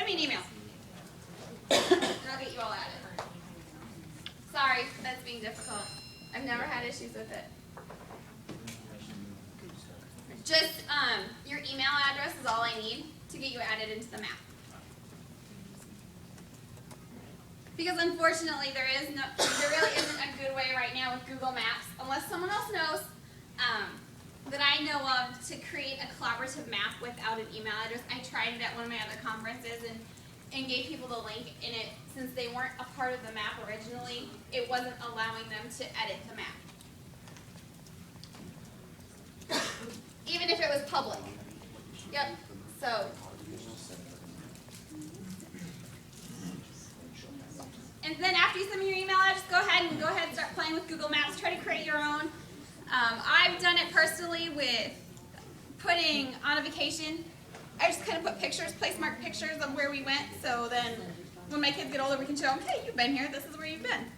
me an email. And I'll get you all added. Sorry, that's being difficult. I've never had issues with it. Just your email address is all I need to get you added into the map. Because unfortunately, there really isn't a good way right now with Google Maps, unless someone else knows, that I know of, to create a collaborative map without an email address. I tried it at one of my other conferences and gave people the link, and since they weren't a part of the map originally, it wasn't allowing them to edit the map. Even if it was public. Yep, so. And then after you send me your email address, go ahead and start playing with Google Maps. Try to create your own. I've done it personally with putting on a vacation. I just kind of put pictures, place mark pictures of where we went, so then when my kids get older, we can show them, hey, you've been here, this is where you've been.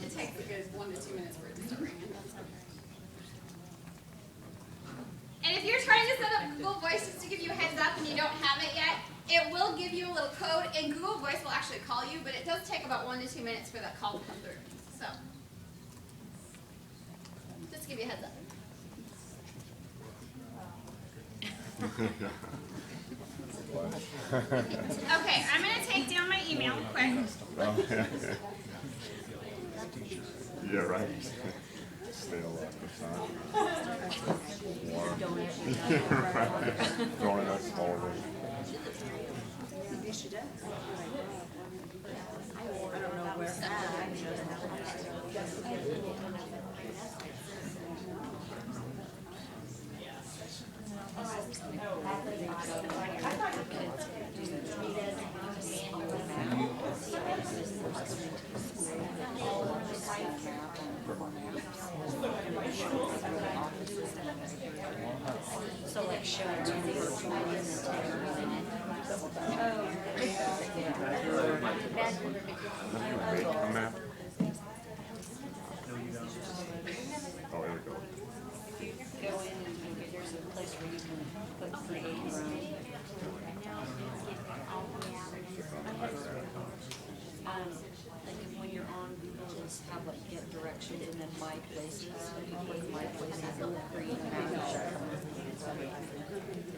It takes a good 1 to 2 minutes for it to start ringing. And if you're trying to set up Google Voice, just to give you a heads up and you don't have it yet, it will give you a little code, and Google Voice will actually call you, but it does take about 1 to 2 minutes for that call to come through. So, just to give you a heads up. Okay, I'm going to take down my email quick. Yeah, right. Stay alive for time. Warm. Right. Throwing it out smaller. Maybe she does. I don't know where. So like show it to me for 2 minutes. Make a map. Oh, there we go. Go in and there's a place where you can put create like when you're on Google, just have like get directions and then my places. So you put my places and then create a map.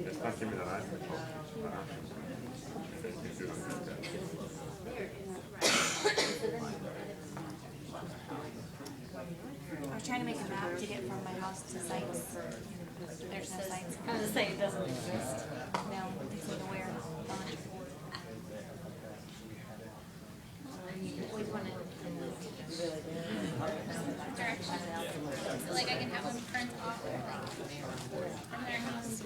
It's not giving me that item. I was trying to make a map to get from my house to sites. There's no sites. I was going to say it doesn't exist. No, it's nowhere on it. Always wanted directions. So like I can have them print off from their house.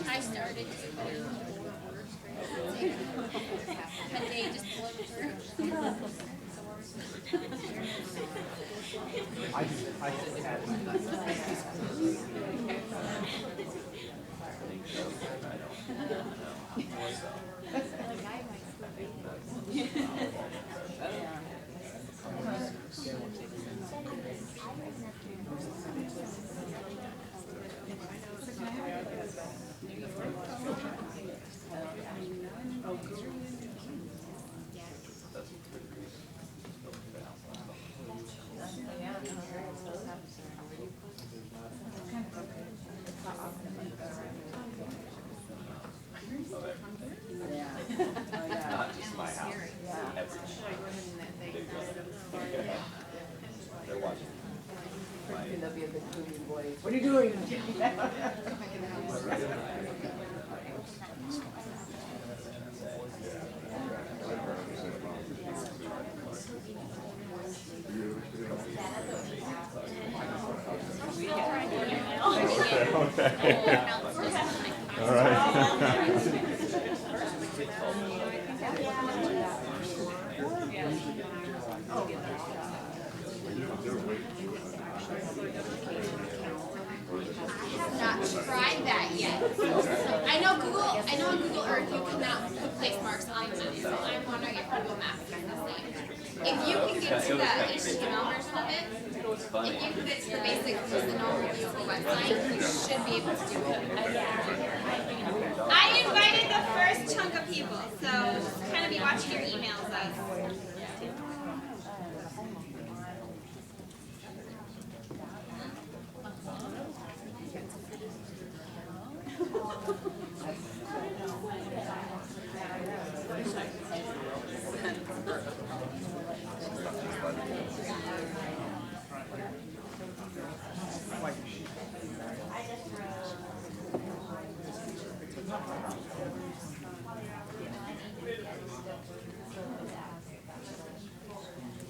I started but they just blew through. Not just my house. They're watching. There'll be a big booming voice. What are you doing? Okay. All right. Not tried that yet. I know on Google Earth you cannot put place marks on the map, so I'm wondering if Google Maps is the same. If you can get to the HTML version of it, if you can get to the basic, just the normal view of the website, you should be able to do it. I invited the first chunk of people, so just kind of be watching your emails as.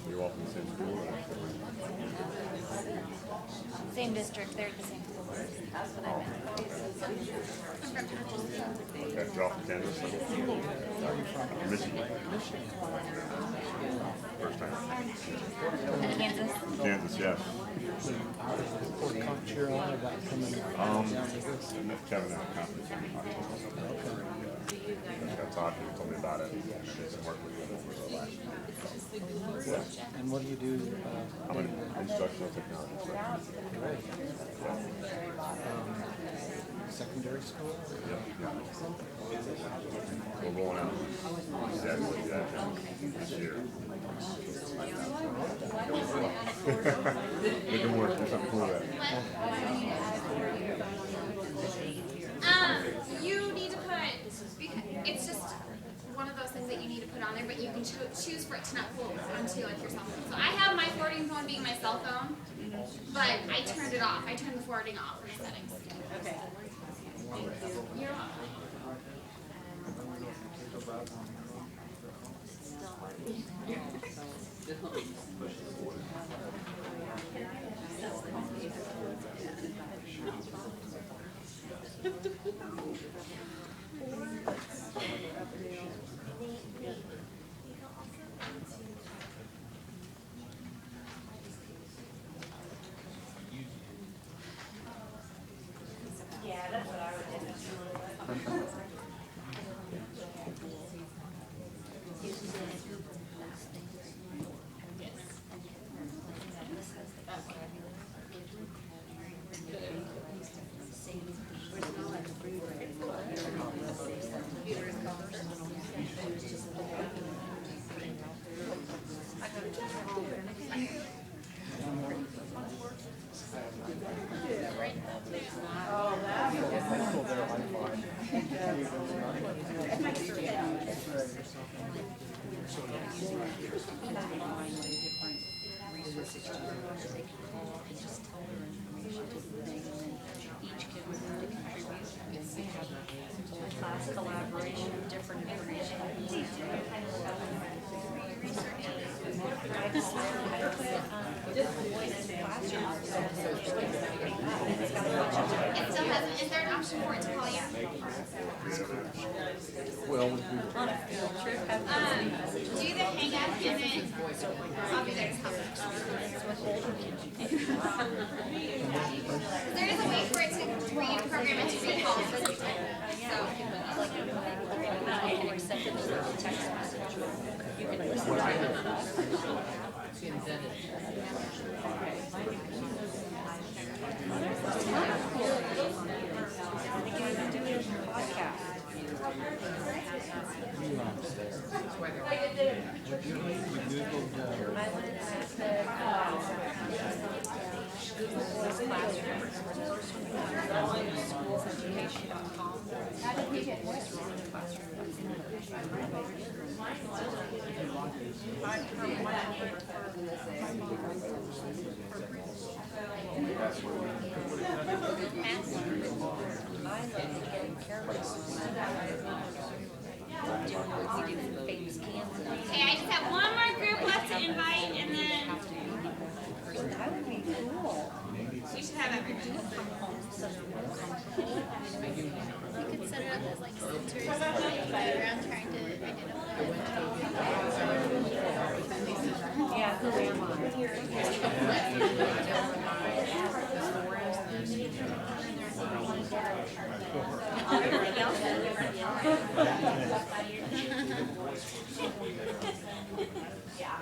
You're all from the same school. Same district, they're the same school. That's what I meant. Okay, you're off from Kansas. Michigan. First time. Kansas? Kansas, yes. Kevin had a conference in October. Got talking, he told me about it. I did some work with him over the last year. Yeah. And what do you do? I'm an instructional technology instructor. Secondary school? Yep. We're rolling out exactly that this year. We can work do something cool there. You need to put, because it's just one of those things that you need to put on there, but you can choose for it to not forward onto like your cell phone. So I have my forwarding phone being my cell phone, but I turned it off. I turned the forwarding off in the settings. Okay. You're welcome. Class collaboration, different information. It still hasn't. Is there an option for it to call you? Well, Do the hang up and then I'll be there to help. There is a way for it to reprogram it to recall. So. Send it as a text message. You can listen to it. Podcast. Okay, I just have one more group left to invite, and then That would be cool. you should have everybody. You could set it up as like sensors and play around trying to identify.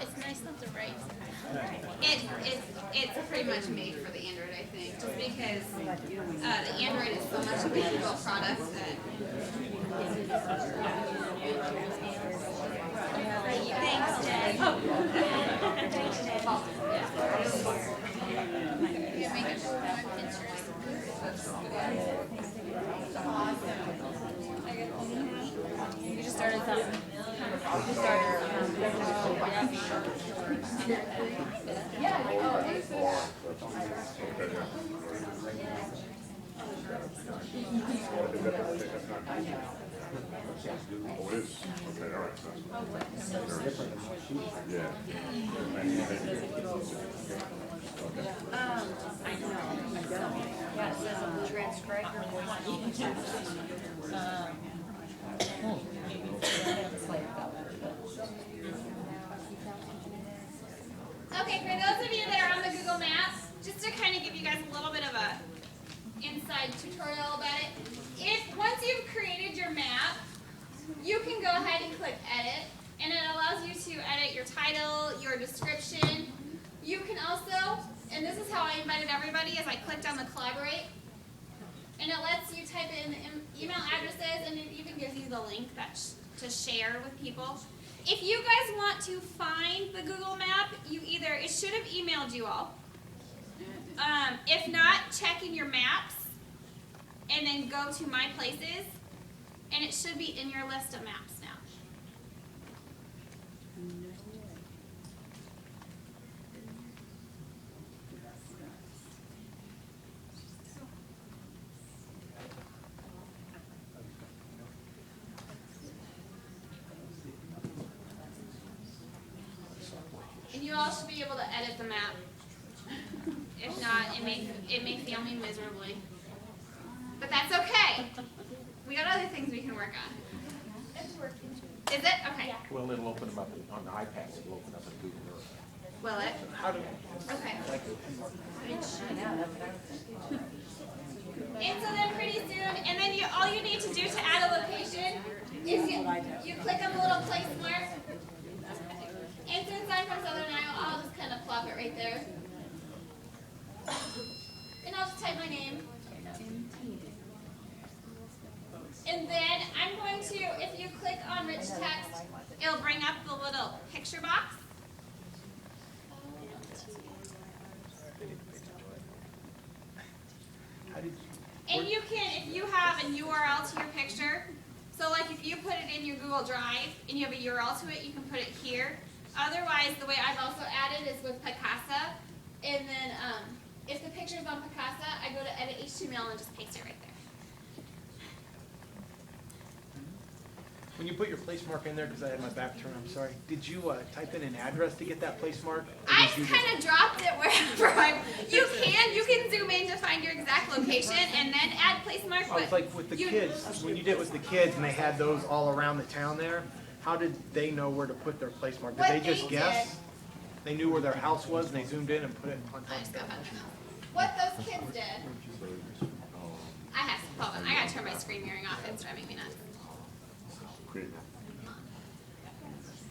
It's nice not to write. It's pretty much made for the Android, I think, just because the Android is so much a visual product that. Thanks, Jen. Thanks, Jen. You can make it more pictures. You just started something. Oh, it is? Okay, all right. Yeah. Yeah, it says transcribe your voice. Okay, for those of you that are on the Google Maps, just to kind of give you guys a little bit of a inside tutorial about it, once you've created your map, you can go ahead and click edit, and it allows you to edit your title, your description. You can also, and this is how I invited everybody, is I clicked on the collaborate, and it lets you type in email addresses, and it even gives you the link to share with people. If you guys want to find the Google map, it should have emailed you all. If not, check in your maps and then go to My Places, and it should be in your list of maps now. And you all should be able to edit the map. If not, it may fail me miserably. But that's okay. We got other things we can work on. It's working. Is it? Okay. Well, it'll open them up on the iPad. It'll open up in Google Earth. Will it? Okay. And so then pretty soon, and then all you need to do to add a location is you click on the little place mark. And since I'm from Southern Iowa, I'll just kind of plop it right there. And I'll just type my name. And then I'm going to, if you click on rich text, it'll bring up the little picture box. And you can, if you have a URL to your picture, so like if you put it in your Google Drive and you have a URL to it, you can put it here. Otherwise, the way I've also added is with Picasa. And then if the picture's on Picasa, I go to edit HTML and just paste it right there. When you put your place mark in there, because I had my back turned, I'm sorry, did you type in an address to get that place mark? I just kind of dropped it wherever you can zoom in to find your exact location and then add place mark. Oh, it's like with the kids, when you did it with the kids and they had those all around the town there, how did they know where to put their place mark? Did What they just they guess? did- They knew where their house was and they zoomed in and put it on top I of just their got house? my mouth. What those kids did, hold on, I gotta turn my screen mirroring off, it's driving me nuts. Great.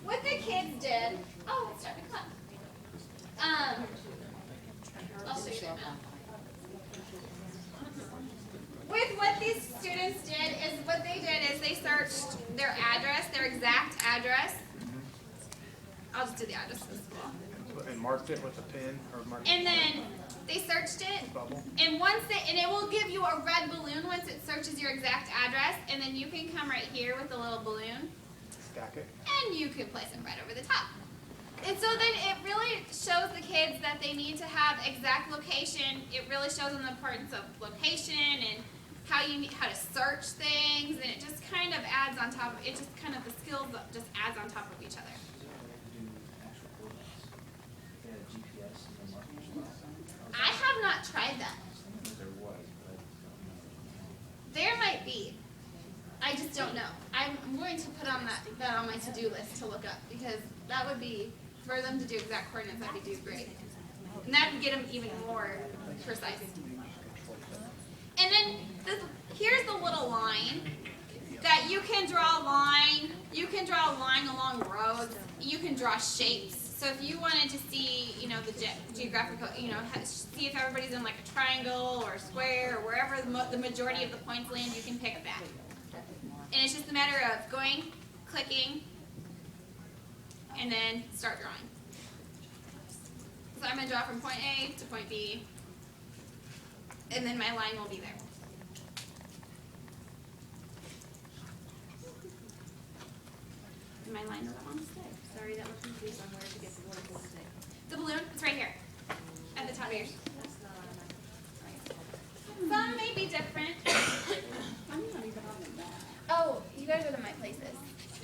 What the kids did, oh, it's starting to clap. I'll show you their map. With what these students did is, what they did is they searched their address, their exact address. I'll just do the address of the school. And marked it with a pin or marked it And then they searched it, with a bubble? and it will give you a red balloon once it searches your exact address, and then you can come right here with the little balloon, Stack it? and you can place it right over the top. And so then it really shows the kids that they need to have exact location. It really shows them the importance of location and how to search things, and it just kind of adds on top of it. Just kind of the skills just adds on top of each other. I have not tried that. be. I just don't know. I'm going to put on that on my to-do list to look up, because that would be, for them to do exact coordinates, that'd be great. And that would get them even more precise. And then here's the little line that you can draw a line. You can draw a line along roads. You can draw shapes. So if you wanted to see, you know, the geographical, you know, see if everybody's in like a triangle or a square or wherever the majority of the points land, you can pick that. And it's just a matter of going, clicking, and then start drawing. So I'm going to draw from point A to point B, and then my line will be there. And my line doesn't want to stay. Sorry, that was confused on where to get the balloon to stick. The balloon, it's right here, at the top of yours. That's not on my. Some may be different. I'm not even on the map. Oh, you guys are the my places.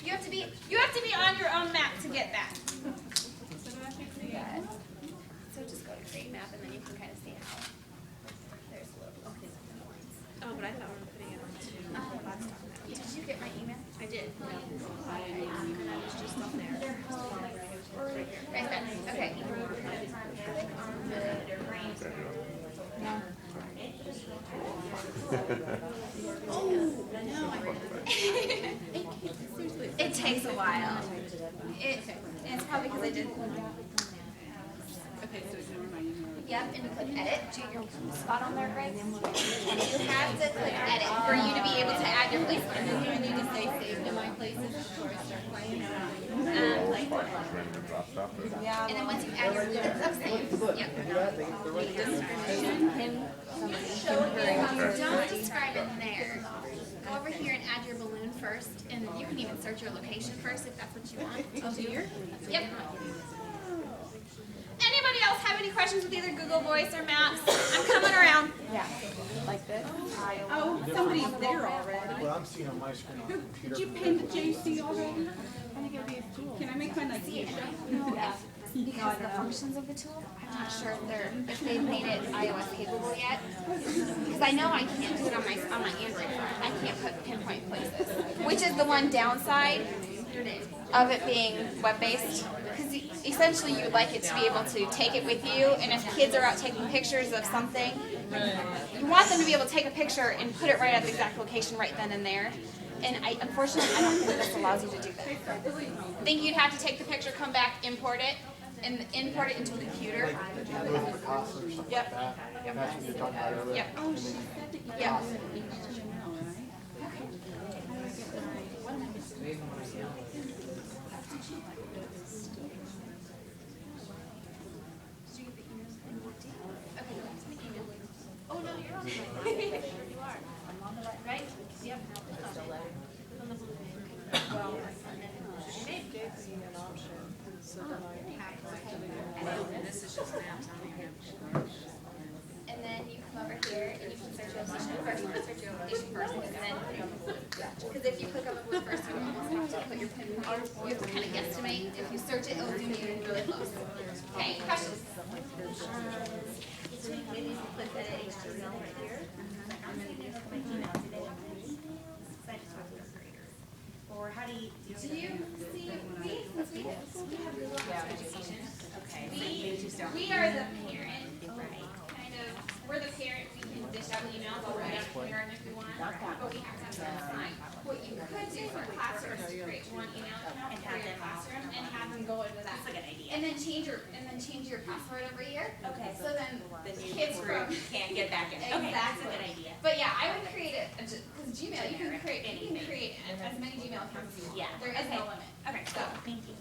You have to be on your own map to get that. Yeah. So just go to create map, and then you can kind of see how there's a little. Okay. Oh, but I thought we were putting it on two. Did you get my email? I did. No. And I was just on there. Right there. Okay. Click on It takes a while. It's probably because I did. Okay, so it's never mind. Yep, and you click edit. Do your spot on there, Greg? And you have to click edit for you to be able to add your place marker. Do I need to say save to my places before I start playing? Yeah. And then once you add your save. Yep. Don't describe it there. Go over here and add your balloon first, and you can even search your location first if that's what you want. Oh, here? Yep. Anybody else have any questions with either Google Voice or Maps? I'm coming around. Yeah. Like this? Oh, somebody's there already. What I'm seeing on my screen on the computer. Did you pin the JC already? Can I make mine like this? Because the functions of the tool, I'm not sure if they've made it iOS capable yet. Because I know I can't do it on my Android phone. I can't put pinpoint places, which is the one downside of it being web-based. Because essentially you would like it to be able to take it with you, and if kids are out taking pictures of something, you want them to be able to take a picture and put it right at the exact location right then and there. And unfortunately, I don't think this allows you to do that. I think you'd have to take the picture, come back, import it, and import it into the computer. With Picasso or something Yep. like that. That's what you're talking about earlier. Yep. And then Yep. Did you get the email? Okay, go back to the email. Oh, no, you're on the right. You are. I'm on the right? Yep. On the blue page. Well, This is just maps. and then you come over here and you can search your location first. Search your location first, and then because if you click on the blue first, you almost have to put your pinpoint. You have to kind of guesstimate. If you search it, it'll zoom you in really close. Okay, questions? Maybe you can put that HTML right here. I'm gonna use my email today. I just talked to the creator. Or how do you? Do you see, since we have Google Maps Education, we are the parent, kind of, we're the parent, we can dish out emails, or write out parent if we want, but we have to have them sign. What you could do for classrooms is create one email account for your classroom and have them go into that. That's a good idea. And then change your password every year. Okay. So then The new kids group from. can't get back in. Okay, that's a good idea. But yeah, I would create it, because Gmail, you can create as many Gmail accounts as you want. Yeah. There is no limit. Okay, So, thank you.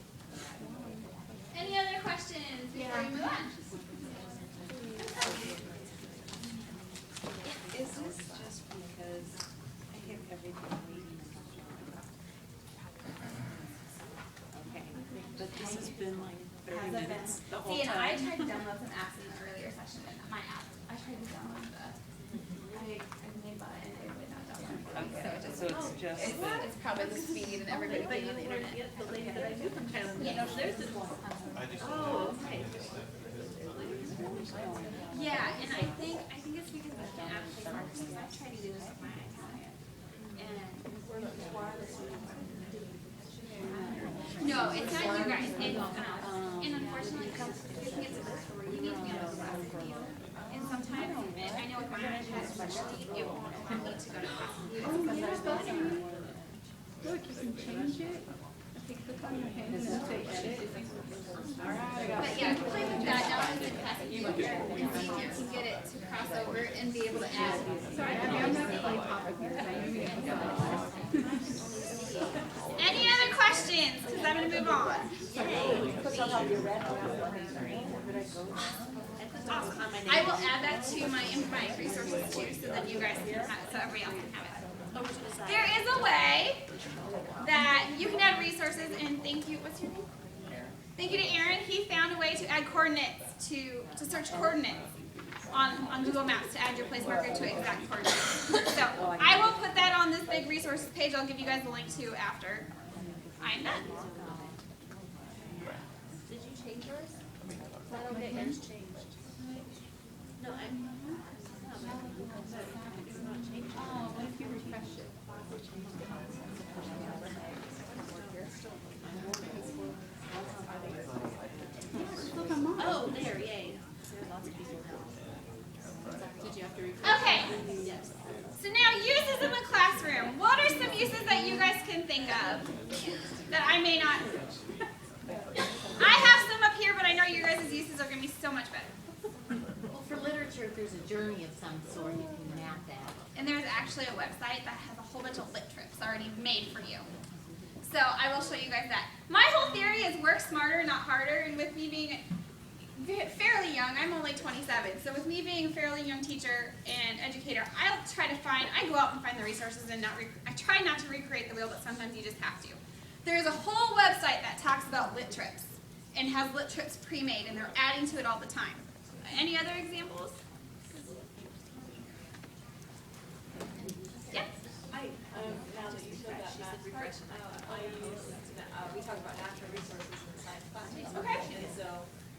any other questions before we move on? Is this just because I have everything reading? Okay, but this has been like 30 minutes the whole See, and I time. tried to download some apps in the earlier session, and my app, I tried to download I made bought it, and it would not download. Okay, So so it's just that. it's probably the speed and everybody being on the internet. The lady that I knew from Thailand, there's this one. Oh, okay. Yeah, and I think it's because we can't add place markers, because I tried to do this with my account. Oh, it's not you guys, it's and unfortunately, you need to be on the class with you. And sometimes, I know with my iPad especially, it won't allow me to go to class with you. Look, you can change it. If you click on your hand and then say edit. Alright, I got But yeah, play with that now in the class with you and see if you can get it to cross over and be able to add. Sorry, I'm not playing topic here. Any other questions? Because I'm going to move on. Awesome. I will add that to my resources too, so that you guys can have it, so everybody else can have it. There is a way that you can add resources, and thank you. What's your name? Thank you to Aaron. He found a way to add coordinates to search coordinates on Google Maps to add your place marker to exact coordinates. So I will put that on this big resources page. I'll give you guys the link to after I'm done. Did you change yours? I don't get yours changed. No, I'm. Oh, what if you refresh it? Oh, there, yay. Lots of people now. Did you have to refresh? Okay. Yes. So now uses in the classroom. What are some uses that you guys can think of that I may not? I have some up here, but I know your guys' uses are going to be so much better. Well, for literature, if there's a journey of some sort, you can map that. And there's actually a website that has a whole bunch of lit trips already made for you. So I will show you guys that. My whole theory is work smarter, not harder. And with me being fairly young, I'm only 27. So with me being a fairly young teacher and educator, I go out and find the resources and I try not to recreate the wheel, but sometimes you just have to. There's a whole website that talks about lit trips and has lit trips pre-made, and they're adding to it all the time. Any other examples? Yes? Now that you said that math part, I use, we talk about natural resources in science classes. Okay. And so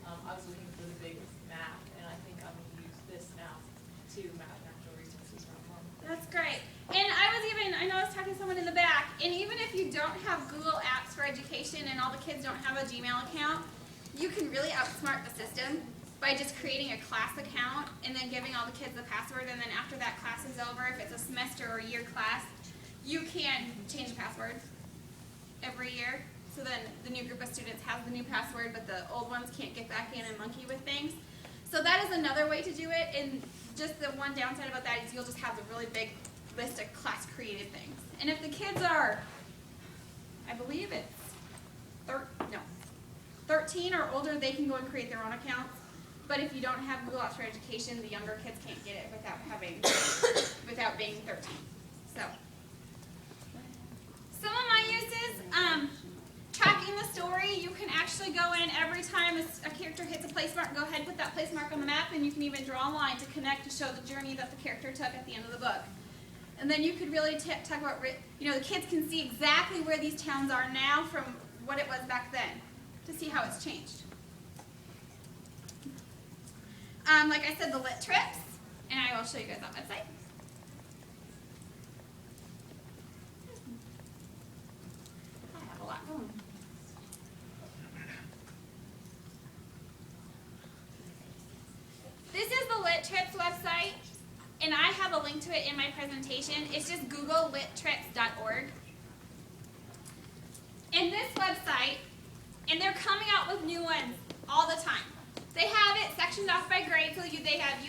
I was looking for the big map, and I think I'm going to use this now to map natural resources around home. That's great. And I know I was talking to someone in the back, and even if you don't have Google Apps for Education and all the kids don't have a Gmail account, you can really outsmart the system by just creating a class account and then giving all the kids the password, and then after that class is over, if it's a semester or year class, you can change the password every year. So then the new group of students has the new password, but the old ones can't get back in and monkey with things. So that is another way to do it, and just the one downside about that is you'll just have a really big list of class created things. And if the kids are, I believe it's 13 or older, they can go and create their own accounts. But if you don't have Google Apps for Education, the younger kids can't get it without being 13. So some of my uses, tracking the story. You can actually go in every time a character hits a place mark, go ahead and put that place mark on the map, and you can even draw a line to connect to show the journey that the character took at the end of the book. And then you could really talk about, the kids can see exactly where these towns are now from what it was back then to see how it's changed. Like I said, the lit trips, and I will show you guys that website. I have a lot going. This is the Lit Trips website, and I have a link to it in my presentation. It's just googlelittrips.org. And this website, and they're coming out with new ones all the time. They have it sectioned off by grade, so you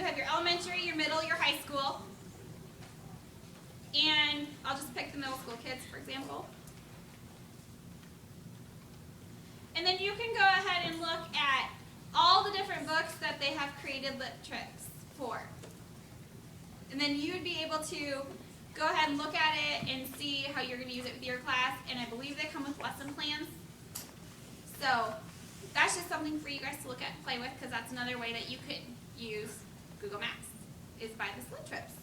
have your elementary, your middle, your high school. And I'll just pick the middle school kids, for example. And then you can go ahead and look at all the different books that they have created lit trips for. And then you would be able to go ahead and look at it and see how you're going to use it with your class. And I believe they come with lesson plans. So that's just something for you guys to look at and play with, because that's another way that you could use Google Maps, is by the lit trips.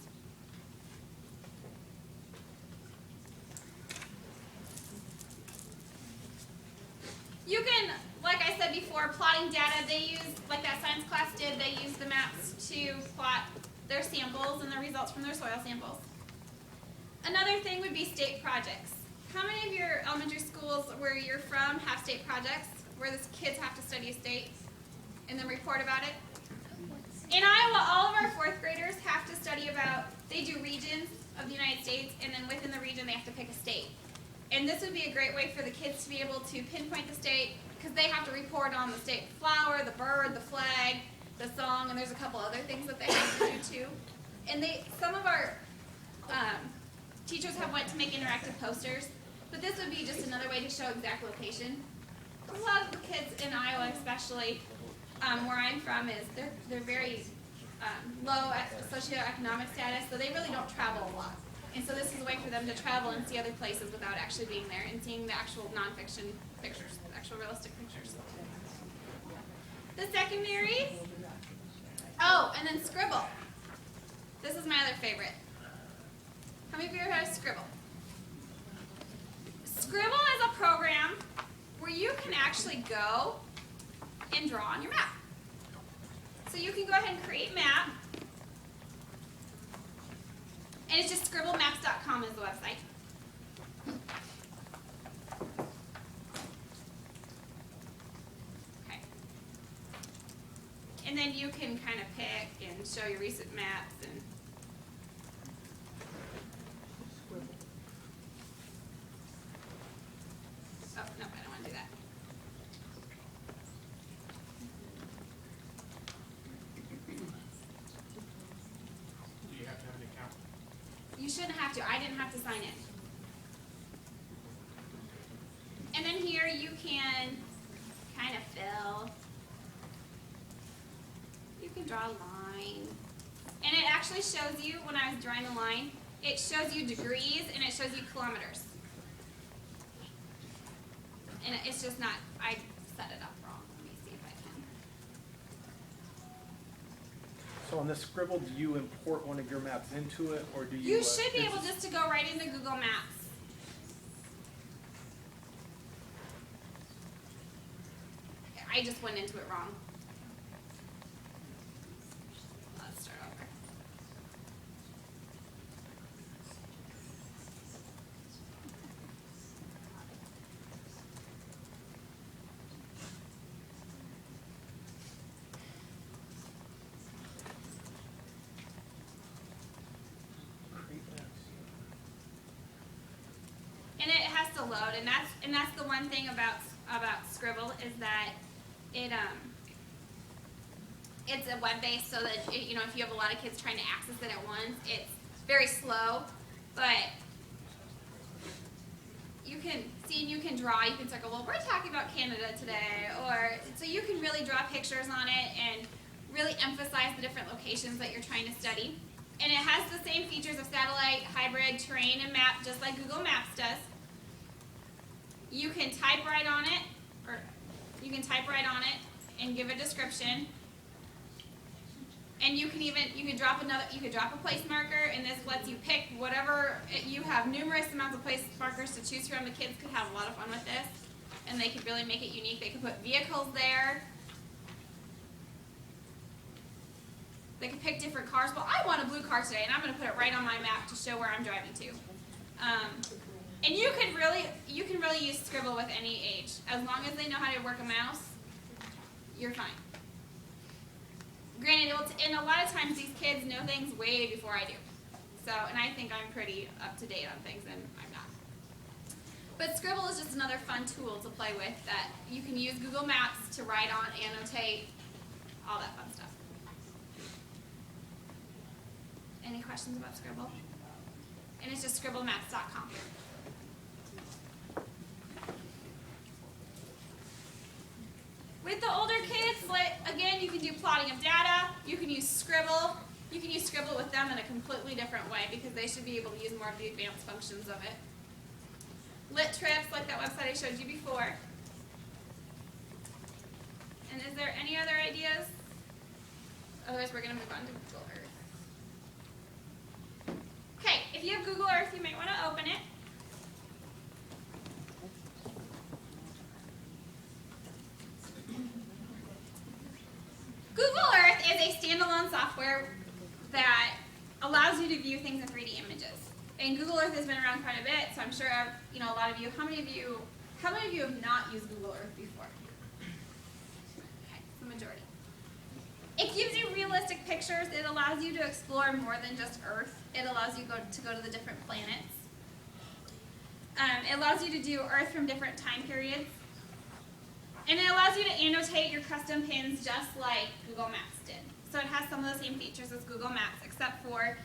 You can, like I said before, plotting data, they use, like that science class did, they use the maps to plot their samples and the results from their soil samples. Another thing would be state projects. How many of your elementary schools where you're from have state projects where the kids have to study a state and then report about it? In Iowa, all of our 4th graders have to study about, they do regions of the United States, and then within the region they have to pick a state. And this would be a great way for the kids to be able to pinpoint the state, because they have to report on the state flower, the bird, the flag, the song, and there's a couple other things that they have to do too. And some of our teachers have went to make interactive posters, but this would be just another way to show exact location. A lot of the kids in Iowa, especially where I'm from, is they're very low socioeconomic status, so they really don't travel a lot. And so this is a way for them to travel and see other places without actually being there and seeing the actual nonfiction pictures, the actual realistic pictures. The secondary, oh, and then Scribble. This is my other favorite. How many of you ever heard of Scribble? Scribble is a program where you can actually go and draw on your map. So you can go ahead and create map. And it's just scribblemaps.com is the website. Okay. And then you can kind of pick and show your recent maps and oh, no, I don't want to do that. Do you have to have an account? You shouldn't have to. I didn't have to sign in. And then here you can kind of fill. You can draw a line. And it actually shows you, when I was drawing the line, it shows you degrees and it shows you kilometers. And it's just not, I set it up wrong. Let me see if I can. So on the Scribble, do you import one of your maps into it, or do you? You should be able just to go right into Google Maps. I just went into it wrong. Let's start over. And it has to load, and that's the one thing about Scribble is that it's a web based, so that if you have a lot of kids trying to access it at once, it's very slow. But you can see and you can draw. You can circle. Well, we're talking about Canada today, or so you can really draw pictures on it and really emphasize the different locations that you're trying to study. And it has the same features of satellite, hybrid, terrain, and map, just like Google Maps does. You can type right on it, and give a description. And you could drop a place marker, and this lets you pick whatever. You have numerous amounts of place markers to choose from. The kids could have a lot of fun with this, and they could really make it unique. They could put vehicles there. They could pick different cars. Well, I want a blue car today, and I'm going to put it right on my map to show where I'm driving to. And you can really use Scribble with any age. As long as they know how to work a mouse, you're fine. Granted, and a lot of times these kids know things way before I do. So, and I think I'm pretty up to date on things, and I'm not. But Scribble is just another fun tool to play with that you can use Google Maps to write on, annotate, all that fun stuff. Any questions about Scribble? And it's just scribblemaps.com. With the older kids, again, you can do plotting of data. You can use Scribble. You can use Scribble with them in a completely different way because they should be able to use more of the advanced functions of it. Lit trips, like that website I showed you before. And is there any other ideas? Otherwise, we're going to move on to Google Earth. Okay, if you have Google Earth, you might want to open it. Google Earth is a standalone software that allows you to view things in 3D images. And Google Earth has been around quite a bit, so I'm sure you know a lot of you. How many of you have not used Google Earth before? Okay, the majority. It gives you realistic pictures. It allows you to explore more than just Earth. It allows you to go to the different planets. It allows you to do Earth from different time periods. And it allows you to annotate your custom pins just like Google Maps did. So it has some of the same features as Google Maps, except for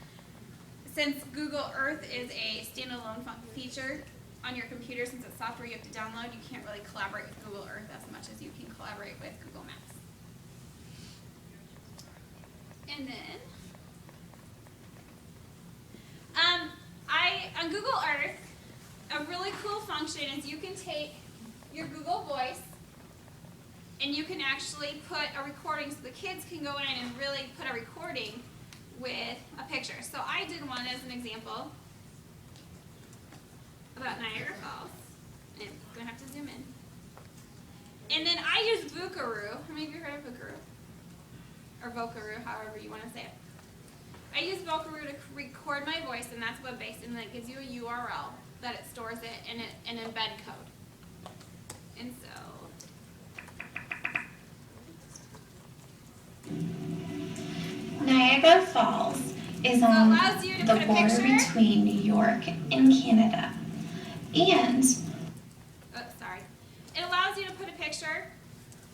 since Google Earth is a standalone feature on your computer, since it's software you have to download, you can't really collaborate with Google Earth as much as you can collaborate with Google Maps. And then, on Google Earth, a really cool function is you can take your Google Voice and you can actually put a recording, so the kids can go in and really put a recording with a picture. So I did one as an example about Niagara Falls. And I'm going to have to zoom in. And then I used Vocaroo. How many of you heard of Vocaroo? Or Vocaroo, however you want to say it. I use Vocaroo to record my voice, and that's web-based, and that gives you a URL that it stores it in an embed code. And so, Niagara Falls is So it on allows you to the put a border picture. between New York and Canada. And it allows you to put a picture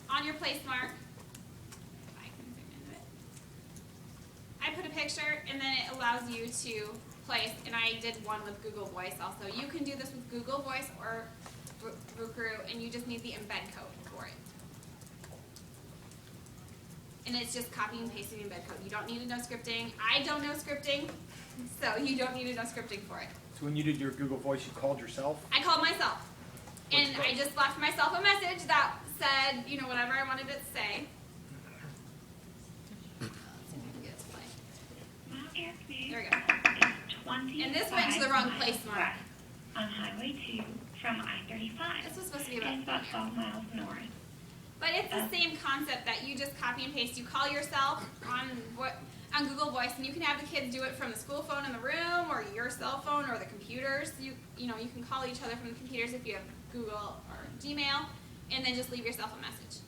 on your place mark. I can zoom into it. I put a picture, and then it allows you to place, and I did one with Google Voice also. You can do this with Google Voice or Vocaroo, and you just need the embed code for it. And it's just copying and pasting the embed code. You don't need to know scripting. I don't know scripting, so you don't need to know scripting for it. So when you did your Google Voice, you called yourself? I called myself. What's And it called? I just left myself a message that said, you know, whatever I wanted it to say. Let's see if I can get it to play. There we go. And this went to the wrong place mark. On Highway 2 from I-35. This was supposed to be It's about about 12 miles north. But it's the same concept that you just copy and paste. You call yourself on Google Voice, and you can have the kids do it from the school phone in the room, or your cell phone, or the computers. You can call each other from the computers if you have Google or Gmail, and then just leave yourself a message.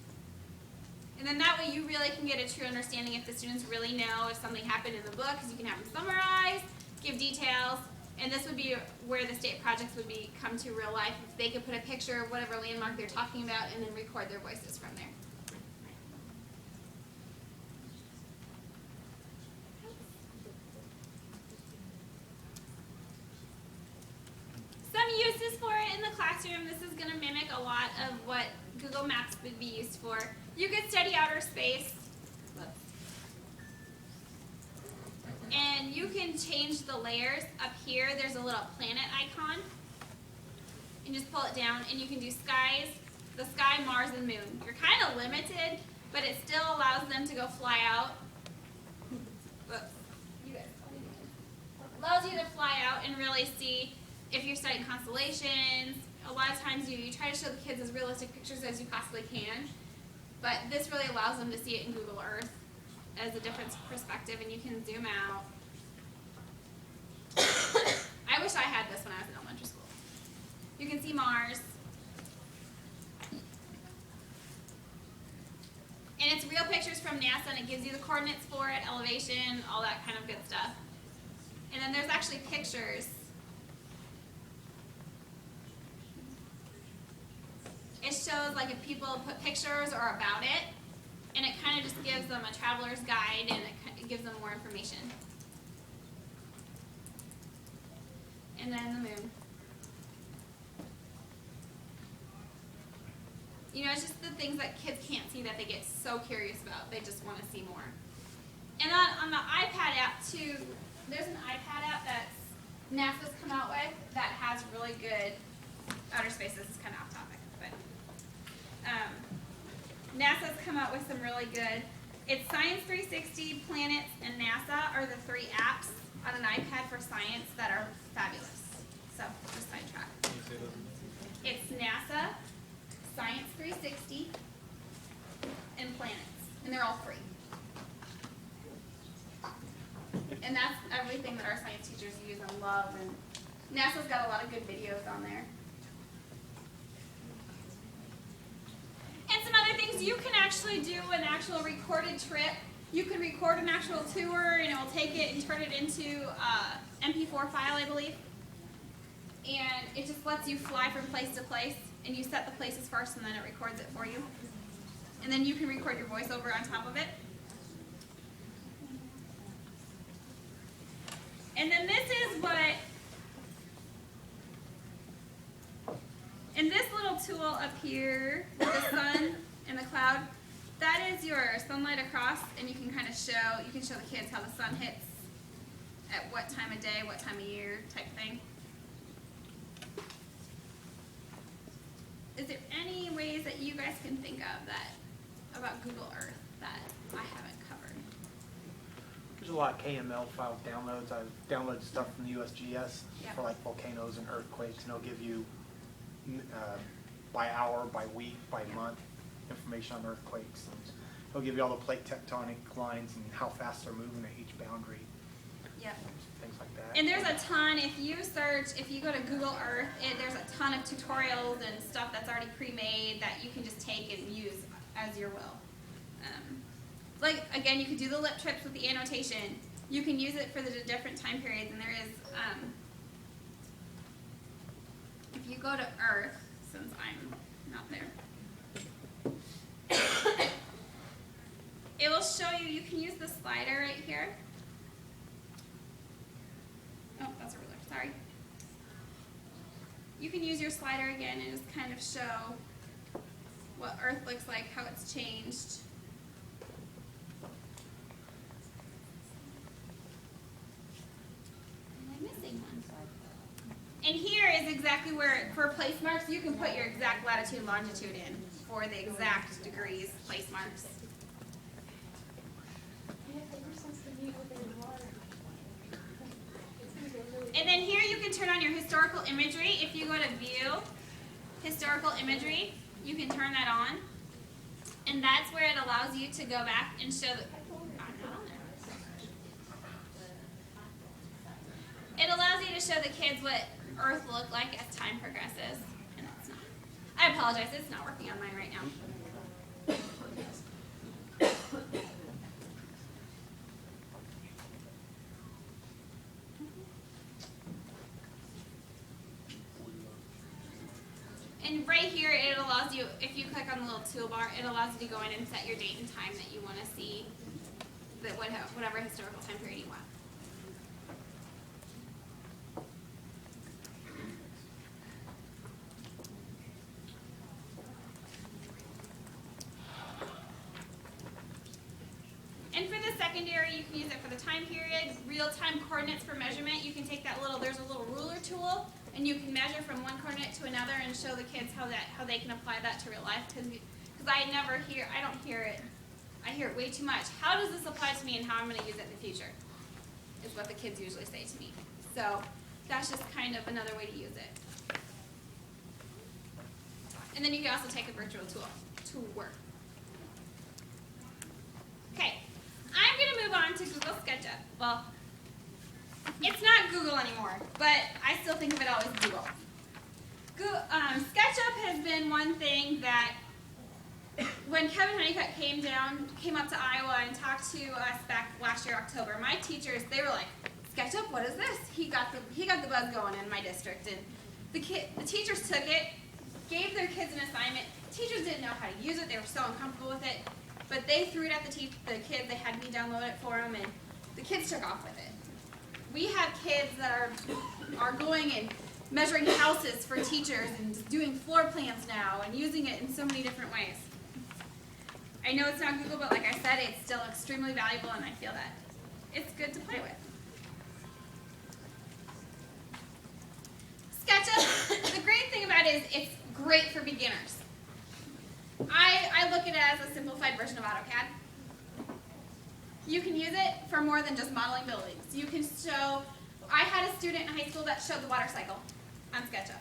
And then that way you really can get a true understanding if the students really know if something happened in the book, because you can have them summarize, give details, and this would be where the state projects would come to real life. If they could put a picture of whatever landmark they're talking about and then record their voices from there. Some uses for it in the classroom. This is going to mimic a lot of what Google Maps would be used for. You could study outer space. And you can change the layers. Up here, there's a little planet icon. And just pull it down, and you can do skies, the sky, Mars, and moon. You're kind of limited, but it still allows them to go fly out. Whoops. You guys. Allows you to fly out and really see if you're studying constellations. A lot of times you try to show the kids as realistic pictures as you possibly can, but this really allows them to see it in Google Earth as a different perspective, and you can zoom out. I wish I had this when I was in elementary school. You can see Mars. And it's real pictures from NASA, and it gives you the coordinates for it, elevation, all that kind of good stuff. And then there's actually pictures. It shows like if people put pictures or about it, and it kind of just gives them a traveler's guide, and it gives them more information. And then the moon. You know, it's just the things that kids can't see that they get so curious about. They just want to see more. And on the iPad app too, there's an iPad app that NASA's come out with that has really good outer space. This is kind of off topic, but NASA's come out with some really good. It's Science 360, Planets, and NASA are the three apps on an iPad for science that are fabulous. So just sidetrack. It's NASA, Science 360, and Planets, and they're all free. And that's everything. thing that our science teachers use and love, and NASA's got a lot of good videos on there. And some other things, you can actually do an actual recorded trip. You can record an actual tour, and it will take it and turn it into MP4 file, I believe. And it just lets you fly from place to place, and you set the places first, and then it records it for you. And then you can record your voiceover on top of it. And then this is what, and this little tool up here, with the sun and the cloud, that is your sunlight across, and you can kind of show, you can show the kids how the sun hits at what time of day, what time of year type thing. Is there any ways that you guys can think of that, about Google Earth, that I haven't covered? There's a lot of KML file downloads. I've downloaded stuff from the USGS Yep. for like volcanoes and earthquakes, and it'll give you by hour, by week, by month information on earthquakes. And it'll give you all the plate tectonic lines and how fast they're moving at each boundary. Yep. Things like that. And there's a ton, if you go to Google Earth, there's a ton of tutorials and stuff that's already pre-made that you can just take and use as your will. Like, again, you could do the lip trips with the annotation. You can use it for the different time periods, and there is, if you go to Earth, since I'm not there, it will show you, you can use the slider right here. Oh, that's a ruler, sorry. You can use your slider again and just kind of show what Earth looks like, how it's changed. Am I missing one? And here is exactly where, for place marks, you can put your exact latitude and longitude in for the exact degrees place marks. And then here you can turn on your historical imagery. If you go to View, Historical Imagery, you can turn that on. And that's where it allows you to go back and show the... I'm not on there. It allows you to show the kids what Earth looked like as time progresses. And it's not. I apologize, it's not working on mine right now. And right here, it allows you, if you click on the little toolbar, it allows you to go in and set your date and time that you want to see, whatever historical time period you want. And for the secondary, you can use it for the time period, real-time coordinates for measurement. You can take that there's a little ruler tool, and you can measure from one coordinate to another and show the kids how they can apply that to real life. Because I don't hear it. I hear it way too much. How does this apply to me and how I'm going to use it in the future? Is what the kids usually say to me. So that's just kind of another way to use it. And then you can also take a virtual tour. Okay, I'm going to move on to Google SketchUp. Well, it's not Google anymore, but I still think of it always Google. SketchUp has been one thing that when Kevin Honeycutt came up to Iowa and talked to us back last year, October, my teachers, they were like, SketchUp, what is this? He got the buzz going in my district. And the teachers took it, gave their kids an assignment. Teachers didn't know how to use it. They were so uncomfortable with it. But they threw it at the kids. They had me download it for them, and the kids took off with it. We have kids that are going and measuring houses for teachers and doing floor plans now and using it in so many different ways. I know it's not Google, but like I said, it's still extremely valuable, and I feel that it's good to play with. SketchUp, the great thing about it is it's great for beginners. I look at it as a simplified version of AutoCAD. You can use it for more than just modeling buildings. You can show, I had a student in high school that showed the water cycle on SketchUp.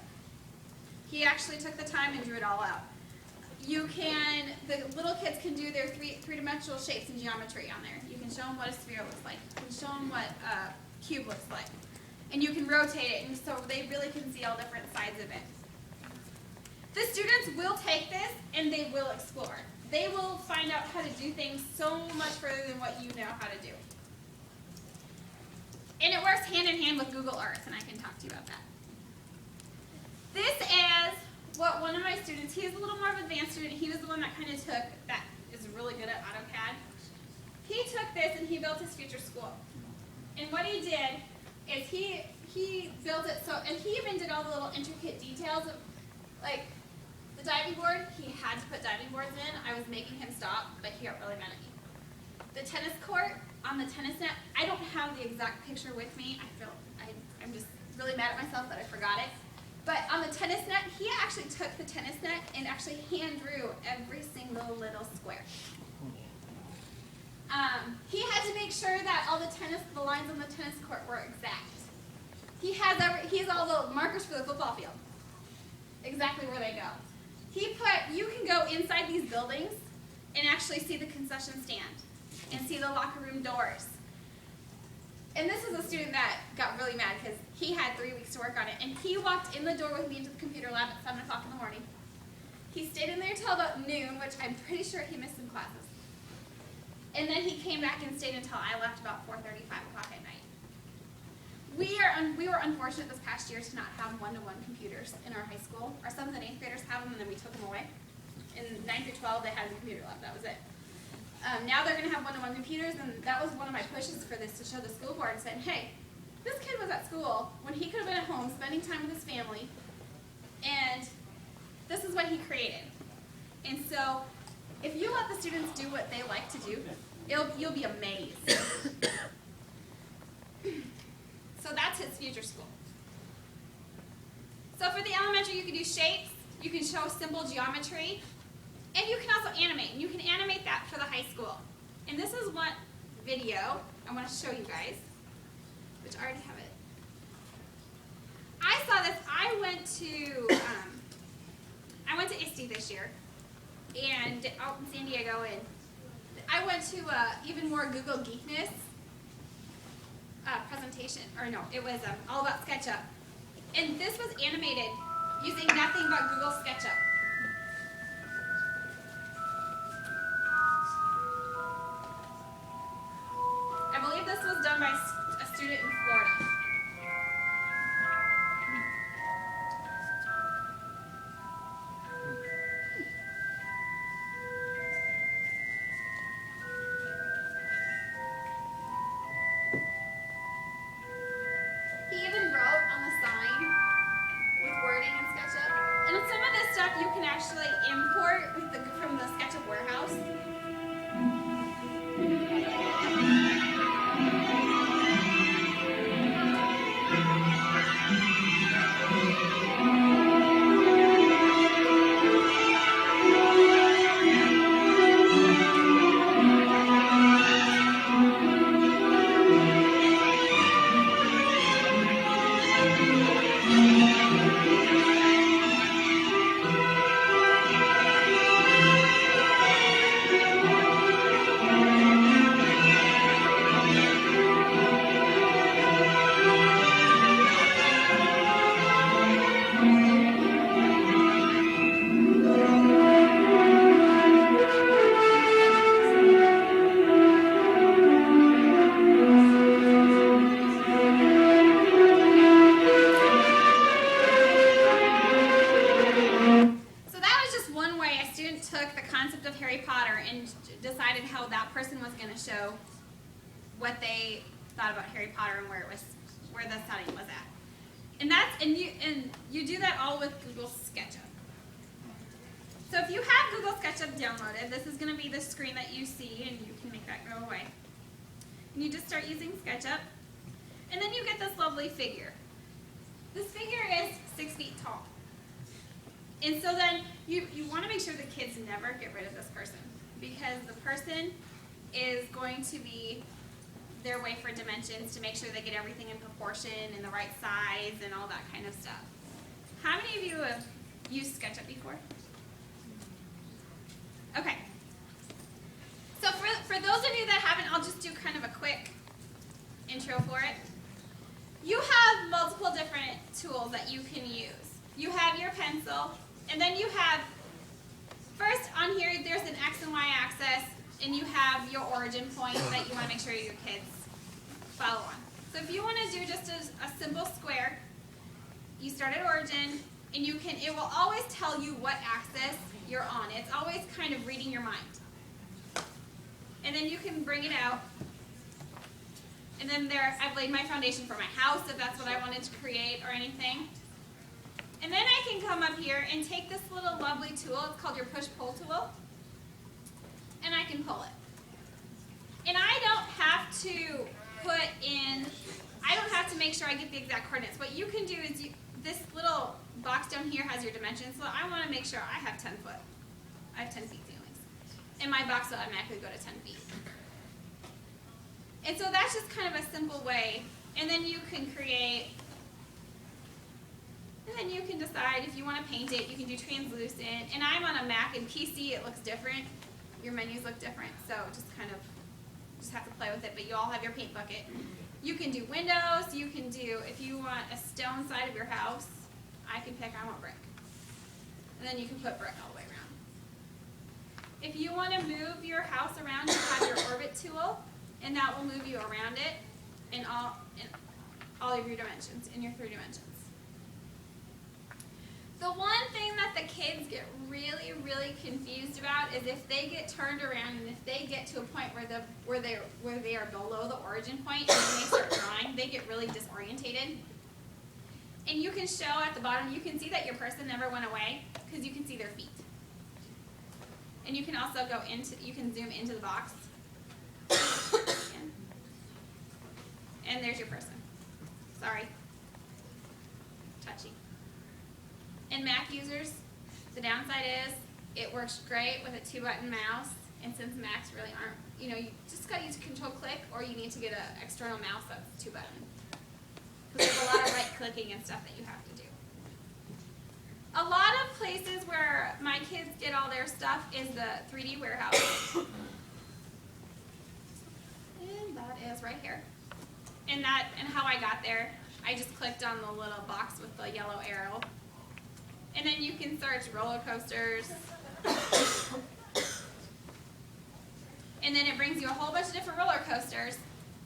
He actually took the time and drew it all out. The little kids can do their three-dimensional shapes and geometry on there. You can show them what a sphere looks like. You can show them what a cube looks like. And you can rotate it, and so they really can see all different sides of it. The students will take this and they will explore. They will find out how to do things so much further than what you know how to do. And it works hand in hand with Google Earth, and I can talk to you about that. This is what one of my students, he is a little more of an advanced student, he was the one that kind of took, that is really good at AutoCAD. He took this and he built his future school. And what he did is he built it so, and he even did all the little intricate details of, like, the diving board, he had to put diving boards in. I was making him stop, but he got really mad at me. The tennis court on the tennis net, I don't have the exact picture with me. I'm just really mad at myself that I forgot it. But on the tennis net, he actually took the tennis net and actually hand drew every single little square. He had to make sure that all the lines on the tennis court were exact. He has all the markers for the football field, exactly where they go. You can go inside these buildings and actually see the concession stand and see the locker room doors. And this is a student that got really mad because he had 3 weeks to work on it, and he walked in the door with me into the computer lab at 7 o'clock in the morning. He stayed in there till about noon, which I'm pretty sure he missed some classes. And then he came back and stayed until I left about 4:30, 5 o'clock at night. We were unfortunate this past year to not have one-to-one computers in our high school. Our 7th and 8th graders have them, and then we took them away. In 9 through 12, they had the computer lab. That was it. Now they're going to have one-to-one computers, and that was one of my pushes for this, to show the school board, saying, hey, this kid was at school when he could have been at home spending time with his family, and this is what he created. And so if you let the students do what they like to do, you'll be amazed. So that's his future school. So for the elementary, you can do shapes, you can show simple geometry, and you can also animate. And you can animate that for the high school. And this is what video I want to show you guys, which I already have it. I saw this. I went to ISTE this year, and out in San Diego, and I went to even more Google Geekness presentation, or no, it was all about SketchUp. And this was animated using nothing but Google SketchUp. I believe this was done by a student in Florida. He even wrote on the sign with wording in SketchUp. And some of this stuff you can actually import from the SketchUp warehouse. Decided how that person was going to show what they thought about Harry Potter and where the setting was at. And you do that all with Google SketchUp. So if you have Google SketchUp downloaded, this is going to be the screen that you see, and you can make that go away. And you just start using SketchUp, and then you get this lovely figure. This figure is 6 feet tall. And so then you want to make sure the kids never get rid of this person, because the person is going to be their way for dimensions to make sure they get everything in proportion and the right size and all that kind of stuff. How many of you have used SketchUp before? Okay. So for those of you that haven't, I'll just do kind of a quick intro for it. you have multiple different tools that you can use. You have your pencil, and then you have, first on here, there's an X and Y axis, and you have your origin point that you want to make sure your kids follow on. So if you want to do just a simple square, you start at origin, and you can, it will always tell you what axis you're on. It's always kind of reading your mind. And then you can bring it out. And then there, I've laid my foundation for my house if that's what I wanted to create or anything. And then I can come up here and take this little lovely tool, it's called your push-pull tool, and I can pull it. And I don't have to put in, I don't have to make sure I get the exact coordinates. What you can do is, this little box down here has your dimensions, so I want to make sure I have 10 foot. I have 10 feet ceilings. And my box will automatically go to 10 feet. And so that's just kind of a simple way. And then you can create, and then you can decide if you want to paint it, you can do translucent. And I'm on a Mac and PC, it looks different. Your menus look different, so just kind of, just have to play with it, but you all have your paint bucket. You can do windows, you can do, if you want a stone side of your house, I can pick, I want brick. And then you can put brick all the way around. If you want to move your house around, you have your orbit tool, and that will move you around it in all of your dimensions, in your 3 dimensions. The one thing that the kids get really, really confused about is if they get turned around and if they get to a point where they are below the origin point and then they start drawing, they get really disorientated. And you can show at the bottom, you can see that your person never went away because you can see their feet. And you can also go into, you can zoom into the box. And there's your person. Sorry. Touchy. And Mac users, the downside is it works great with a 2-button mouse, and since Macs really aren't, you just got to use Control-Click, or you need to get an external mouse that's 2-button. Because there's a lot of right-clicking and stuff that you have to do. A lot of places where my kids get all their stuff is the 3D warehouse. And that is right here. And how I got there, I just clicked on the little box with the yellow arrow. And then you can search roller coasters. And then it brings you a whole bunch of different roller coasters.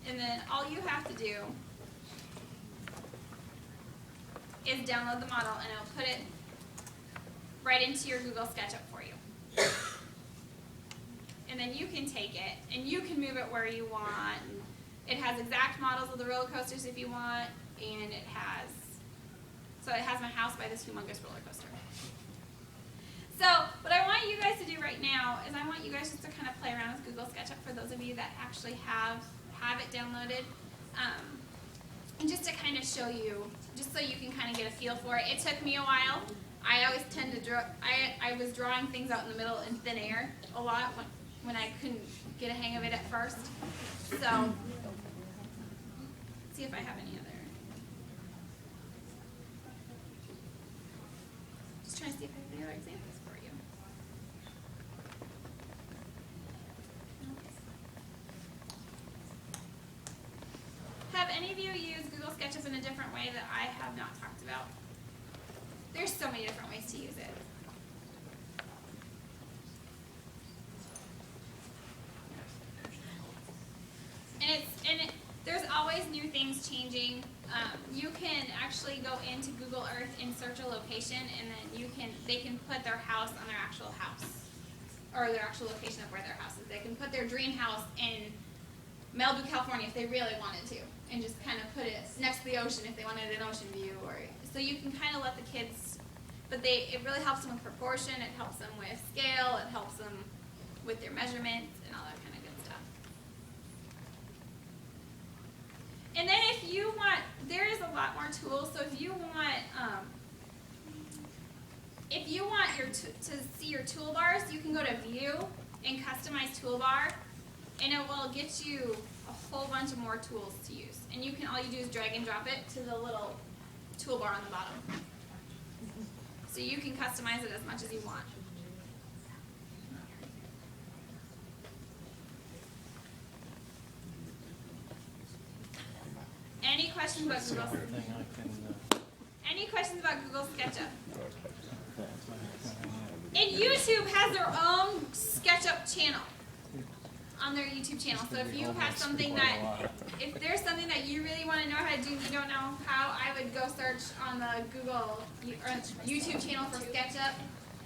And then all you have to do is download the model, and it'll put it right into your Google SketchUp for you. And then you can take it, and you can move it where you want. It has exact models of the roller coasters if you want, and it has my house by this humongous roller coaster. So what I want you guys to do right now is I want you guys just to kind of play around with Google SketchUp for those of you that actually have it downloaded. And just to kind of show you, just so you can kind of get a feel for it. It took me a while. I always tend to draw, I was drawing things out in the middle in thin air a lot when I couldn't get a hang of it at first. So, let's see if I have any other. Just trying to see if I have any other examples for you. Have any of you used Google SketchUp in a different way that I have not talked about? There's so many different ways to use it. There's always new things changing. You can actually go into Google Earth and search a location, and then they can put their house on their actual house, or their actual location of where their house is. They can put their dream house in Malibu, California, if they really wanted to, and just kind of put it next to the ocean if they wanted an ocean view. Or so you can kind of let the kids, but it really helps them with proportion. It helps them with scale. It helps them with their measurements and all that kind of good stuff. And then if you want, there is a lot more tools. So if you want to see your toolbars, you can go to View and Customize Toolbar, and it will get you a whole bunch of more tools to use. And all you do is drag and drop it to the little toolbar on the bottom. So you can customize it as much as you want. Any questions? questions about Google? Any questions about Google SketchUp? And YouTube has their own SketchUp channel on their YouTube channel. So if you have something that, if there's something that you really want to know how to do and you don't know how, I would go search on the Google or YouTube channel for SketchUp,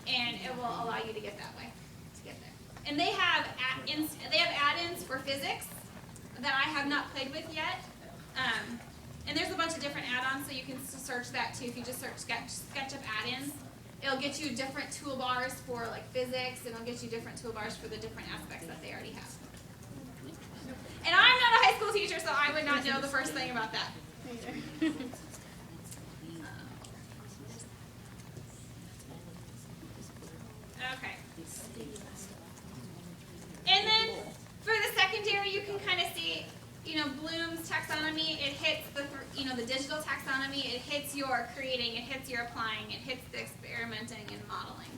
and it will allow you to get that way, to get there. And they have add-ins for physics that I have not played with yet. And there's a bunch of different add-ons, so you can search that too. If you just search SketchUp add-ins, it'll get you different toolbars for like physics, and it'll get you different toolbars for the different aspects that they already have. And I'm not a high school teacher, so I would not know the first thing about that. Okay. And then for the secondary, you can kind of see, Bloom's taxonomy. It hits the digital taxonomy. It hits your creating. It hits your applying. It hits the experimenting and modeling.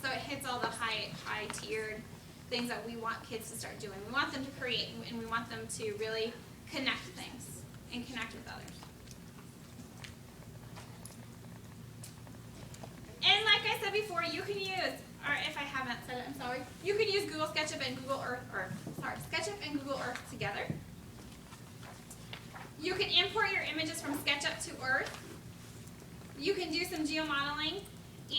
So it hits all the high-tiered things that we want kids to start doing. We want them to create, and we want them to really connect things and connect with others. And like I said before, you can use, or if I haven't said it, I'm sorry, you can use Google SketchUp and Google Earth, SketchUp and Google Earth together. You can import your images from SketchUp to Earth. You can do some geomodeling,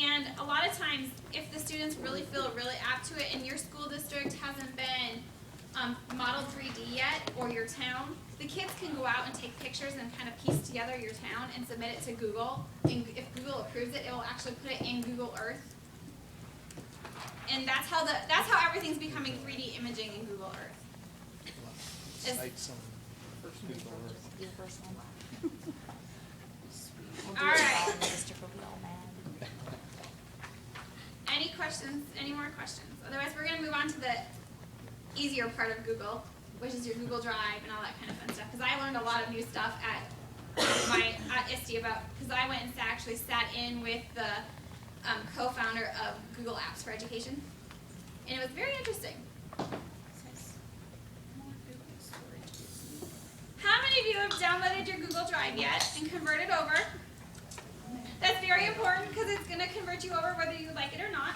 and a lot of times, if the students really feel really apt to it, and your school district hasn't been modeled 3D yet, or your town, the kids can go out and take pictures and kind of piece together your town and submit it to Google. And if Google approves it, it will actually put it in Google Earth. And that's how everything's becoming 3D imaging in Google Earth. Your first one. All right. Any questions? Any more questions? Otherwise, we're going to move on to the easier part of Google, which is your Google Drive and all that kind of fun stuff. Because I learned a lot of new stuff at ISTE because I went and actually sat in with the co-founder of Google Apps for Education, and it was very interesting. How many of you have downloaded your Google Drive yet and converted over? That's very important because it's going to convert you over whether you like it or not.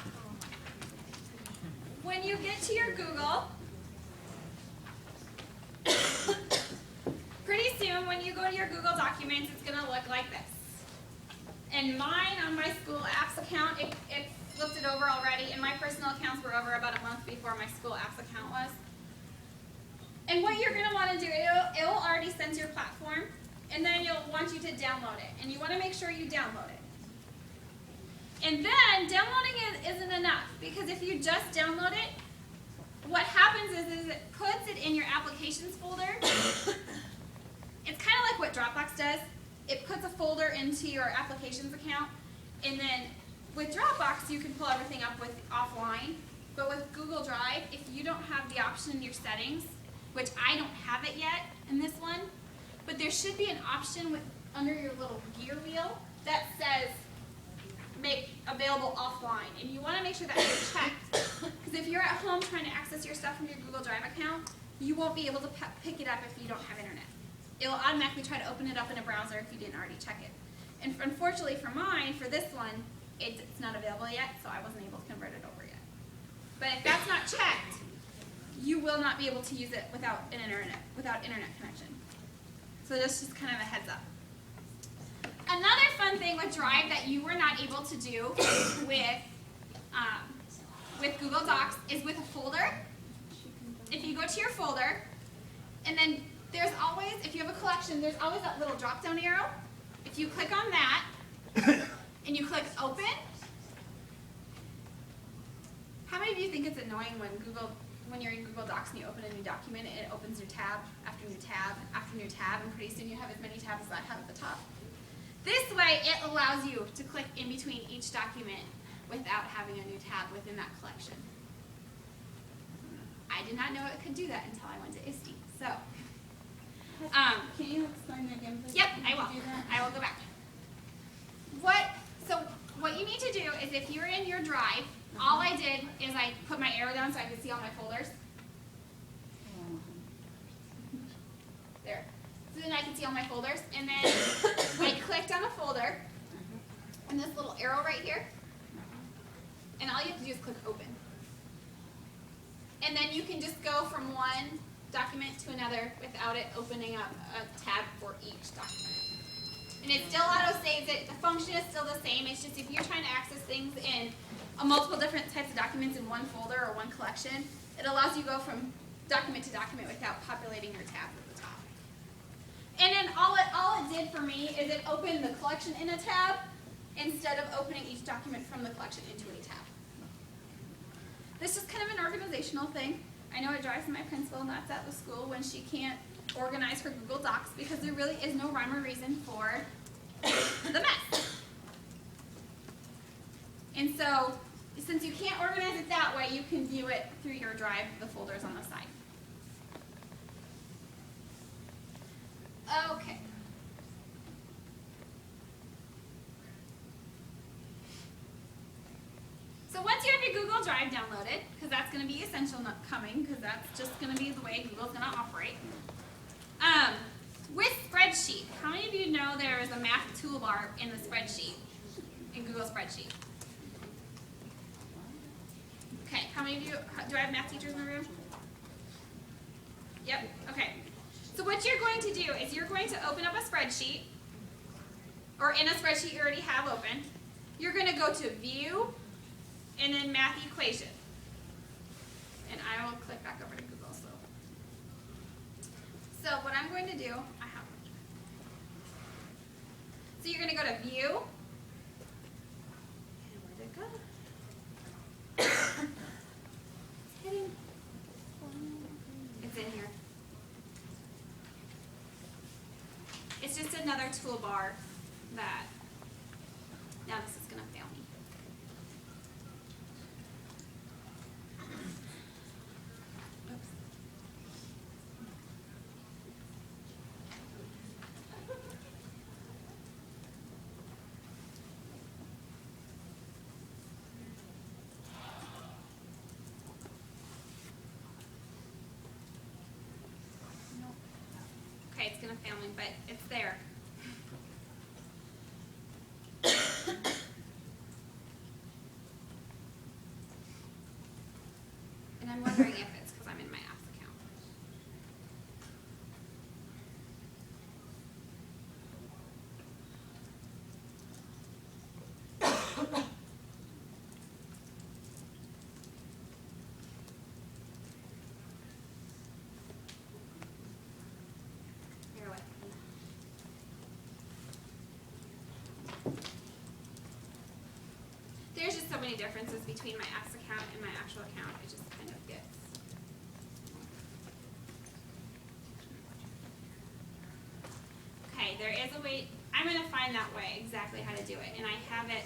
When you get to your Google, pretty soon when you go to your Google Documents, it's going to look like this. And mine, on my school apps account, it flipped it over already, and my personal accounts were over about a month before my school apps account was. And what you're going to want to do, it will already sense your platform, and then you'll want you to download it. And you want to make sure you download it. And then downloading it isn't enough, because if you just download it, what happens is it puts it in your applications folder. It's kind of like what Dropbox does. It puts a folder into your applications account, and then with Dropbox you can pull everything up with offline. But with Google Drive, if you don't have the option in your settings, which I don't have it yet in this one, but there should be an option under your little gear wheel that says make available offline. And you want to make sure that it's checked, because if you're at home trying to access your stuff from your Google Drive account, you won't be able to pick it up if you don't have internet. It will automatically try to open it up in a browser if you didn't already check it. And unfortunately for mine, for this one, it's not available yet, so I wasn't able to convert it over yet. But if that's not checked, you will not be able to use it without internet connection. So that's just kind of a heads up. Another fun thing with Drive that you were not able to do with Google Docs is with a folder. If you go to your folder, and then there's always, if you have a collection, there's always that little drop-down arrow. If you click on that, and you click Open, how many of you think it's annoying when you're in Google Docs and you open a new document and it opens new tab after new tab after new tab, and pretty soon you have as many tabs as I have at the top? This way, it allows you to click in between each document without having a new tab within that collection. I did not know it could do that until I went to ISTE. So, Can you explain that again, please? yep, I will. I will go back. So what you need to do is, if you're in your Drive, all I did is I put my arrow down so I could see all my folders. There. So then I can see all my folders. And then I clicked on a folder, and this little arrow right here, and all you have to do is click open. And then you can just go from one document to another without it opening up a tab for each document. And it still auto-saves it. The function is still the same. It's just if you're trying to access things in multiple different types of documents in one folder or one collection, it allows you to go from document to document without populating your tabs at the top. And then all it did for me is it opened the collection in a tab instead of opening each document from the collection into a tab. This is kind of an organizational thing. I know it drives my principal nuts at the school when she can't organize her Google Docs because there really is no rhyme or reason for the mess. And so, since you can't organize it that way, you can view it through your drive, the folders on the side. Okay. So once you have your Google Drive downloaded, because that's going to be essential coming, because that's just going to be the way Google's going to operate. With spreadsheet, how many of you know there is a math toolbar in the spreadsheet, in Google Spreadsheet? Okay, how many of you, do I have math teachers in the room? Yep, okay. So what you're going to do is you're going to open up a spreadsheet, or in a spreadsheet you already have open. You're going to go to View, and then Math Equation. And I will click back over to Google. So what I'm going to do, so you're going to go to View, and where did it go? It's hidden. It's in here. It's just another toolbar that, now this is going to fail me. Okay, it's going to fail me, but it's there. And I'm wondering if it's because I'm in my apps account. Bear with me. There's just so many differences between my apps account and my actual account. It just kind of gets. Okay, there is a way. I'm going to find that way, exactly how to do it. And I have it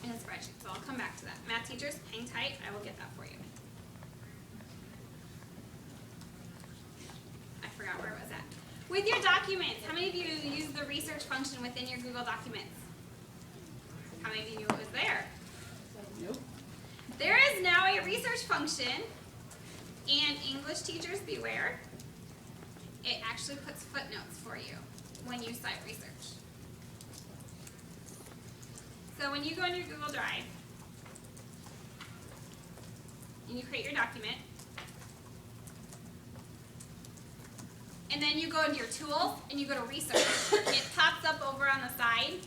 in a spreadsheet, so I'll come back to that. Math teachers, hang tight. I will get that for you. I forgot where it was at. With your documents, how many of you use the research function within your Google Documents? How many of you knew it was there? Nope. There is now a research function, and English teachers beware. It actually puts footnotes for you when you cite research. So when you go into your Google Drive, and you create your document, and then you go into your tools, and you go to research. It pops up over on the side.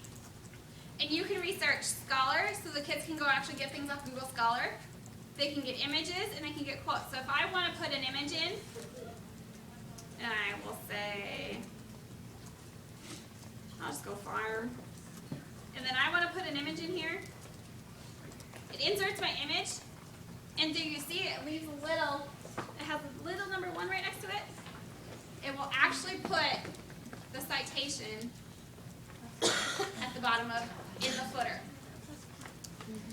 And you can research Scholar, so the kids can go actually get things off Google Scholar. They can get images, and they can get quotes. So if I want to put an image in, and I will say, I'll just go fire. And then I want to put an image in here. It inserts my image, and do you see it leaves a little, it has a little number 1 right next to it. It will actually put the citation at the bottom of in the footer.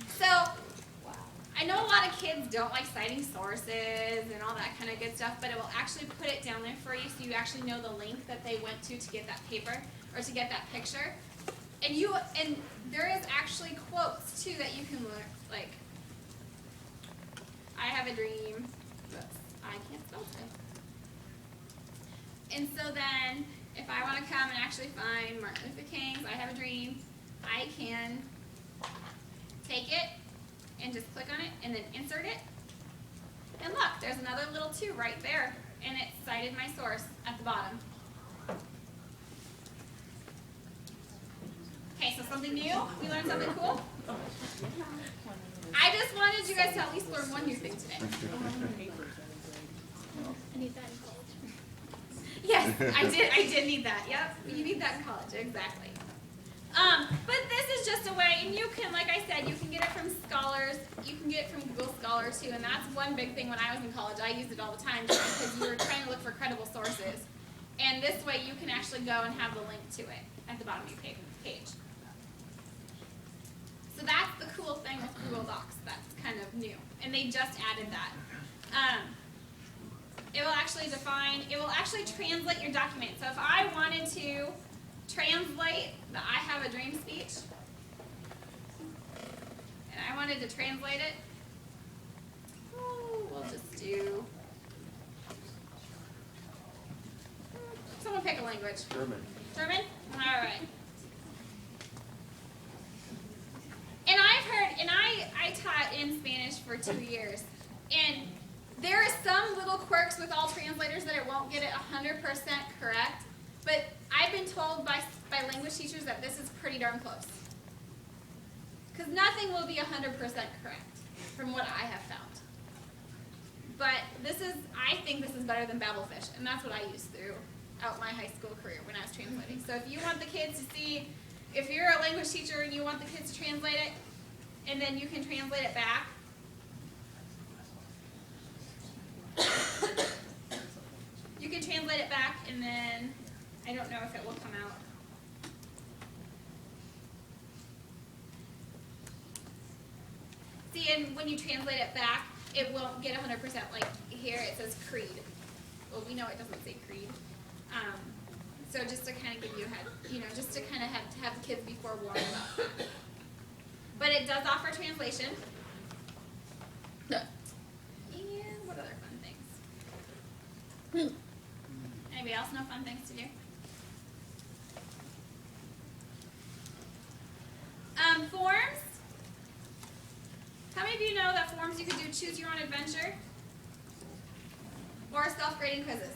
So I know a lot of kids don't like citing sources and all that kind of good stuff, but it will actually put it down there for you so you actually know the link that they went to get that paper or to get that picture. And there is actually quotes too that you can look like. I have a dream. Oops, I can't spell today. And so then if I want to come and actually find Martin Luther King's I Have a Dream, I can take it and just click on it and then insert it. And look, there's another little 2 right there, and it cited my source at the bottom. Okay, so something new? We learned something cool? I just wanted you guys to at least learn one new thing today. I need that in college. Yes, I did need that. Yep, you need that in college, exactly. But this is just a way, and you can, like I said, you can get it from Scholars, you can get it from Google Scholar too, and that's one big thing when I was in college. I used it all the time because you were trying to look for credible sources. And this way you can actually go and have the link to it at the bottom of your page. So that's the cool thing with Google Docs that's kind of new. And they just added that. It will actually translate your document. So if I wanted to translate the I Have a Dream speech, and I wanted to translate it, we'll just do, someone pick a language. German. German? All right. And I've heard, and I taught in Spanish for 2 years, and there are some little quirks with all translators that it won't get it 100% correct, but I've been told by language teachers that this is pretty darn close. Because nothing will be 100% correct from what I have found. But I think this is better than Babelfish, and that's what I used throughout my high school career when I was translating. So if you want the kids to see, if you're a language teacher and you want the kids to translate it, and then you can translate it back, you can translate it back, and then I don't know if it will come out. See, and when you translate it back, it won't get 100%. Like here, it says creed. Well, we know it doesn't say creed. So just to kind of give you a head, just to kind of have the kids be forewarned about that. But it does offer translation. And what other fun things? Anybody else know fun things to do? Forms. How many of you know that forms you could do choose your own adventure? Or self-grading quizzes?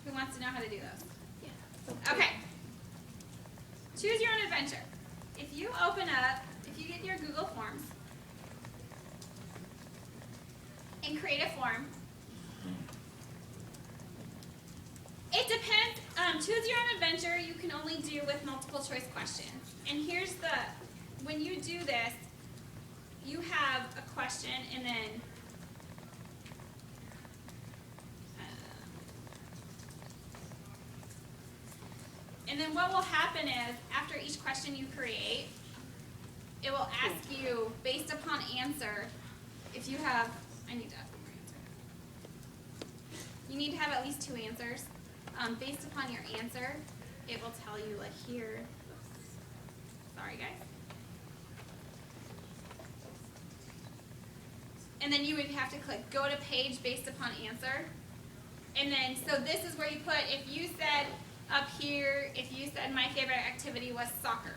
Who wants to know how to do those? Okay. Choose your own adventure. If you get your Google Forms and create a form, it depends. Choose your own adventure you can only do with multiple choice questions. And when you do this, you have a question and then what will happen is, after each question you create, it will ask you, based upon answer, if you have, I need to add one more answer. You need to have at least 2 answers. Based upon your answer, it will tell you, like here, sorry guys. And then you would have to click go to page based upon answer. And then, so this is where you put, if you said up here, if you said my favorite activity was soccer,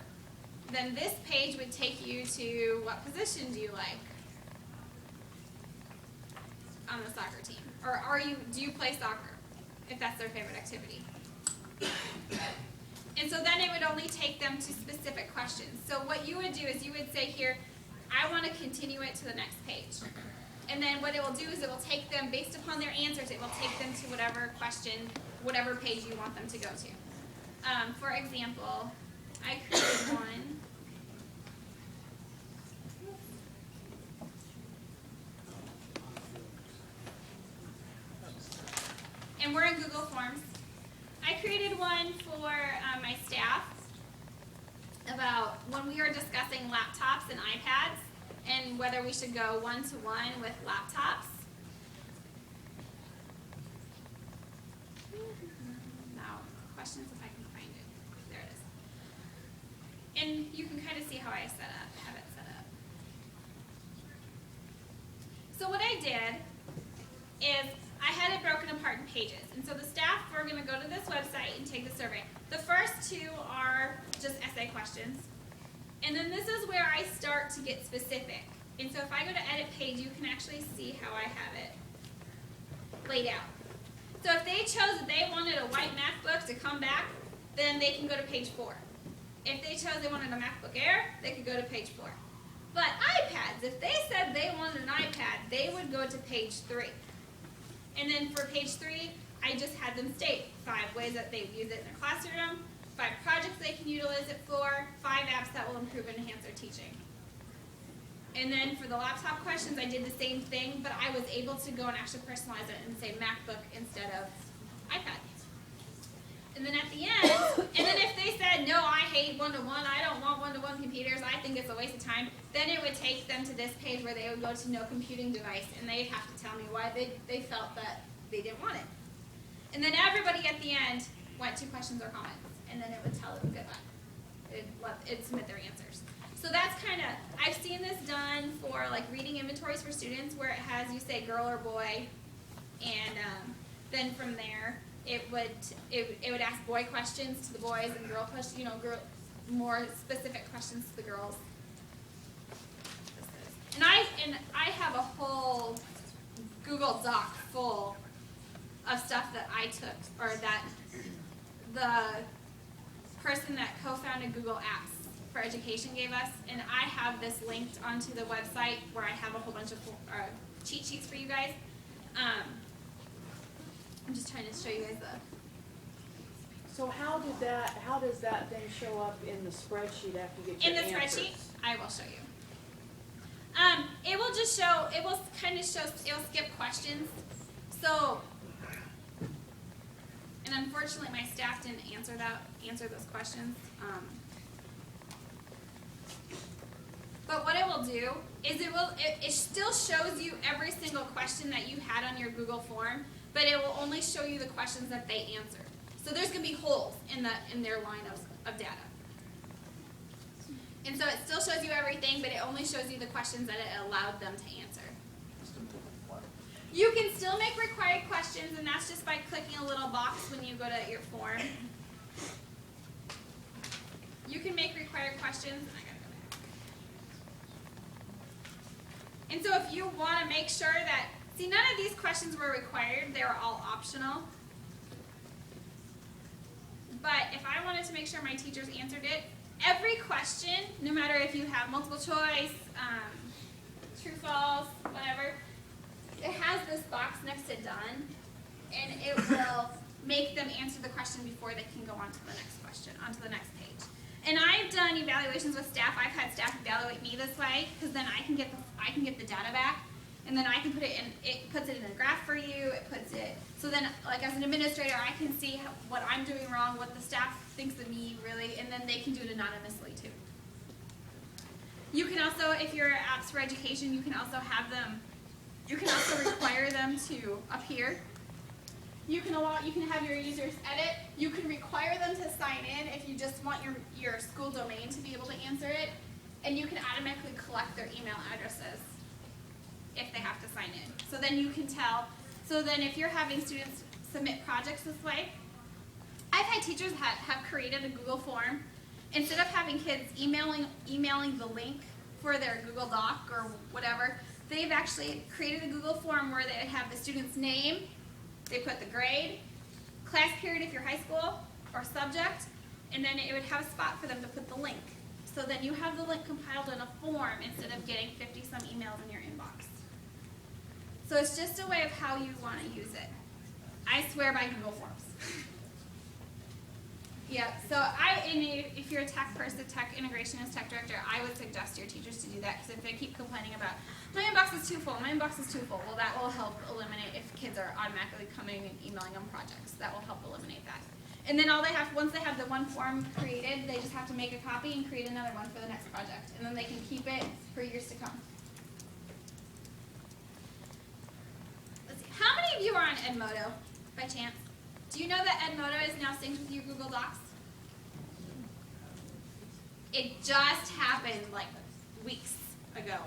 then this page would take you to what position do you like on the soccer team? Or do you play soccer, if that's their favorite activity? And so then it would only take them to specific questions. So what you would do is you would say here, I want to continue it to the next page. And then what it will do is it will take them, based upon their answers, it will take them to whatever question, whatever page you want them to go to. For example, I created one. And we're in Google Forms. I created one for my staff about when we were discussing laptops and iPads and whether we should go one-to-one with laptops. Now, questions if I can find it. There it is. And you can kind of see how I have it set up. So what I did is I had it broken apart in pages. And so the staff were going to go to this website and take the survey. The first two are just essay questions. And then this is where I start to get specific. And so if I go to edit page, you can actually see how I have it laid out. So if they chose that they wanted a white math book to come back, then they can go to page 4. If they chose they wanted a MacBook Air, they could go to page 4. But iPads, if they said they wanted an iPad, they would go to page 3. And then for page 3, I just had them state 5 ways that they use it in their classroom, 5 projects they can utilize it for, 5 apps that will improve and enhance their teaching. And then for the laptop questions, I did the same thing, but I was able to go and actually personalize it and say MacBook instead of iPad. And then at the end, and then if they said, no, I hate one-to-one, I don't want one-to-one computers, I think it's a waste of time, then it would take them to this page where they would go to no computing device, and they'd have to tell me why they felt that they didn't want it. And then everybody at the end went to questions or comments, and then it would tell them goodbye. It'd submit their answers. So that's kind of, I've seen this done for like reading inventories for students where it has you say girl or boy, and then from there it would ask boy questions to the boys and girl questions, more specific questions to the girls. And I have a whole Google Doc full of stuff that I took, or that the person that co-founded Google Apps for Education gave us, and I have this linked onto the website where I have a whole bunch of cheat sheets for you guys. I'm just trying to show you guys So how does that then show up in the spreadsheet after you get your in the answers? spreadsheet. I will show you. It will just show. It will kind of show. It will skip questions. So, and unfortunately, my staff didn't answer those questions. But what it will do is it still shows you every single question that you had on your Google form, but it will only show you the questions that they answered. So there's going to be holes in their line of data. And so it still shows you everything, but it only shows you the questions that it allowed them to answer. You can still make required questions, and that's just by clicking a little box when you go to your form. You can make required questions. And so if you want to make sure that, see, none of these questions were required, they were all optional. But if I wanted to make sure my teachers answered it, every question, no matter if you have multiple choice, true, false, whatever, it has this box next to done, and it will make them answer the question before they can go on to the next question, onto the next page. And I've done evaluations with staff. I've had staff evaluate me this way, because then I can get the data back, and then I can put it in. It puts it in a graph for you. It puts it so then, like as an administrator, I can see what I'm doing wrong, what the staff thinks of me really, and then they can do it anonymously too. You can also, if you're apps for education, you can also have them. You can also require them to appear. You can have your users edit. You can require them to sign in if you just want your school domain to be able to answer it. And you can automatically collect their email addresses if they have to sign in. So then you can tell. So then if you're having students submit projects this way, I've had teachers have created a Google form. Instead of having kids emailing the link for their Google Doc or whatever, they've actually created a Google form where they have the student's name, they put the grade, class period if you're high school, or subject, and then it would have a spot for them to put the link. So then you have the link compiled in a form instead of getting 50-some emails in your inbox. So it's just a way of how you want to use it. I swear by Google Forms. Yeah, so if you're a tech person, tech integrationist, tech director, I would suggest your teachers to do that, because if they keep complaining about, my inbox is too full, well, that will help eliminate if kids are automatically coming and emailing them projects. That will help eliminate that. And then once they have the one form created, they just have to make a copy and create another one for the next project. And then they can keep it for years to come. Let's see. How many of you are on Edmodo, by chance? Do you know that Edmodo is now synced with your Google Docs? It just happened like weeks ago.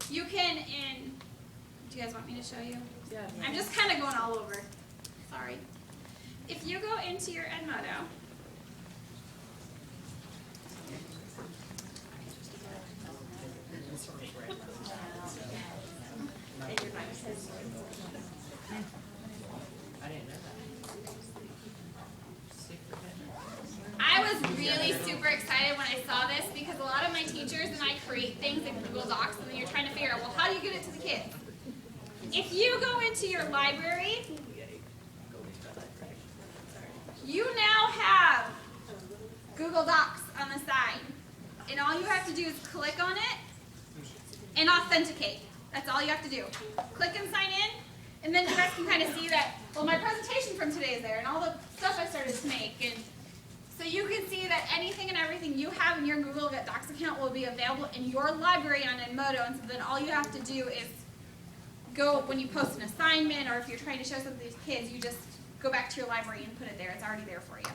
You can, Do you guys want me to show you? Yeah. I'm just kind of going all over. Sorry. If you go into your Edmodo, I was really super excited when I saw this because a lot of my teachers and I create things in Google Docs and then you're trying to figure out, well, how do you get it to the kids? If you go into your library, you now have Google Docs on the side. And all you have to do is click on it and authenticate. That's all you have to do. Click and sign in, and then you guys can kind of see that, well, my presentation from today is there, and all the stuff I started to make. And so you can see that anything and everything you have in your Google Docs account will be available in your library on Edmodo, and so then all you have to do is go, when you post an assignment, or if you're trying to show something to these kids, you just go back to your library and put it there. It's already there for you.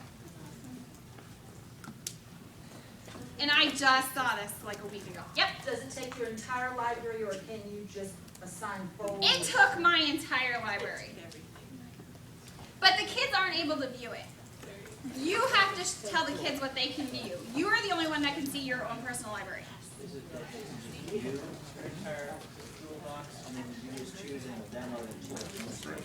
And I just saw this like a week ago. Yep. Does it take your entire library, or can you just assign folders? It took my entire library. But the kids aren't able to view it. You have to tell the kids what they can view. You are the only one that can see your own personal library. And then you just choose and download it to it.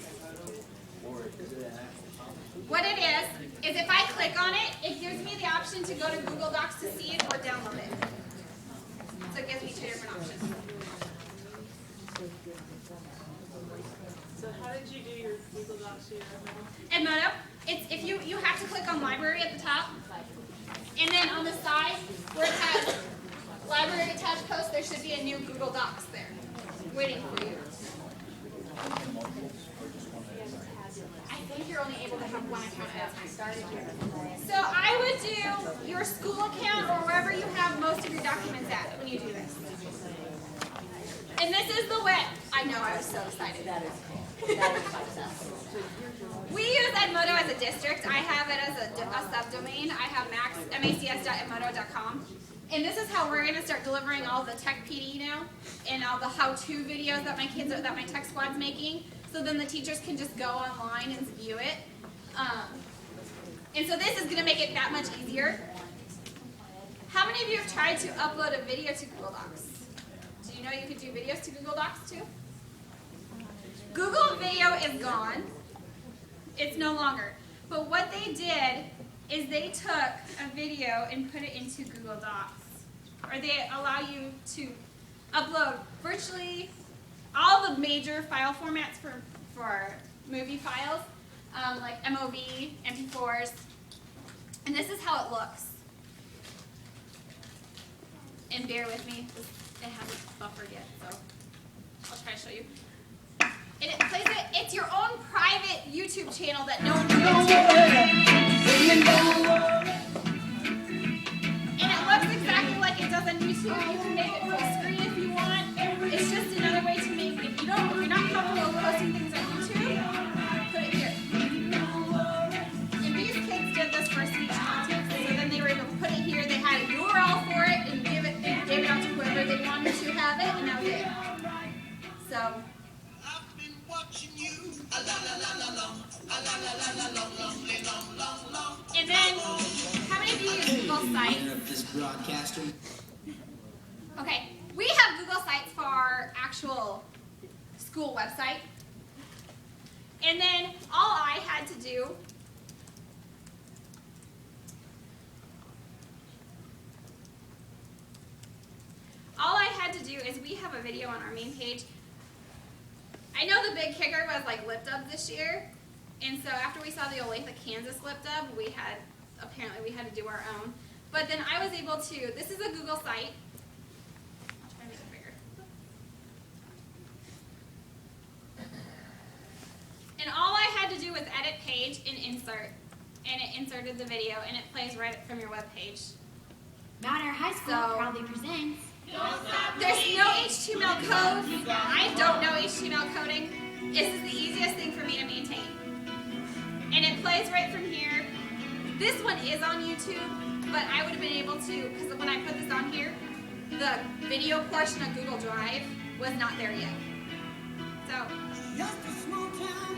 Or is it an actual copy? What it is if I click on it, it gives me the option to go to Google Docs to see it or download it. So it gives me two different options. So how did you do your Google Docs here? Edmodo, it's if you have to click on library at the top, and then on the side where it has library attached post, there should be a new Google Docs there, waiting for you. I think you're only able to have one account as I started here. So I would do your school account or wherever you have most of your documents at when you do this. And this is the web. I know, I was so excited. That is successful. We use Edmodo as a district. I have it as a subdomain. I have macs.edmodo.com. And this is how we're going to start delivering all the tech PD now and all the how-to videos that my tech squad's making. So then the teachers can just go online and view it. And so this is going to make it that much easier. How many of you have tried to upload a video to Google Docs? Do you know you could do videos to Google Docs too? Google Video is gone. It's no longer. But what they did is they took a video and put it into Google Docs. Or they allow you to upload virtually all the major file formats for movie files, like MOV, MP4s. And this is how it looks. And bear with me, it hasn't buffered yet, so I'll try to show you. And it plays it, it's your own private YouTube channel that no one can get to. And it looks exactly like it does on YouTube. You can make it full screen if you want. It's just another way to make, if you're not comfortable with posting things on YouTube, put it here. And these kids did this for speech content, so then they were able to put it here. They had a URL for it and gave it out to whoever they wanted to have it, and that was it. So. And then, how many of you use Google Sites? Okay, we have Google Sites for our actual school website. And then all I had to do is we have a video on our main page. I know the big kicker was like lip dubs this year, and so after we saw the Olathe, Kansas lip dub, apparently we had to do our own. But then I was able to, this is a Google site. I'll try to make it bigger. And all I had to do was edit page and insert, and it inserted the video, and it plays right from your web page. Not our high school proudly presents. There's no HTML code. I don't know HTML coding. This is the easiest thing for me to maintain. And it plays right from here. This one is on YouTube, but I would have been able to, because when I put this on here, the video portion of Google Drive was not there yet. So, you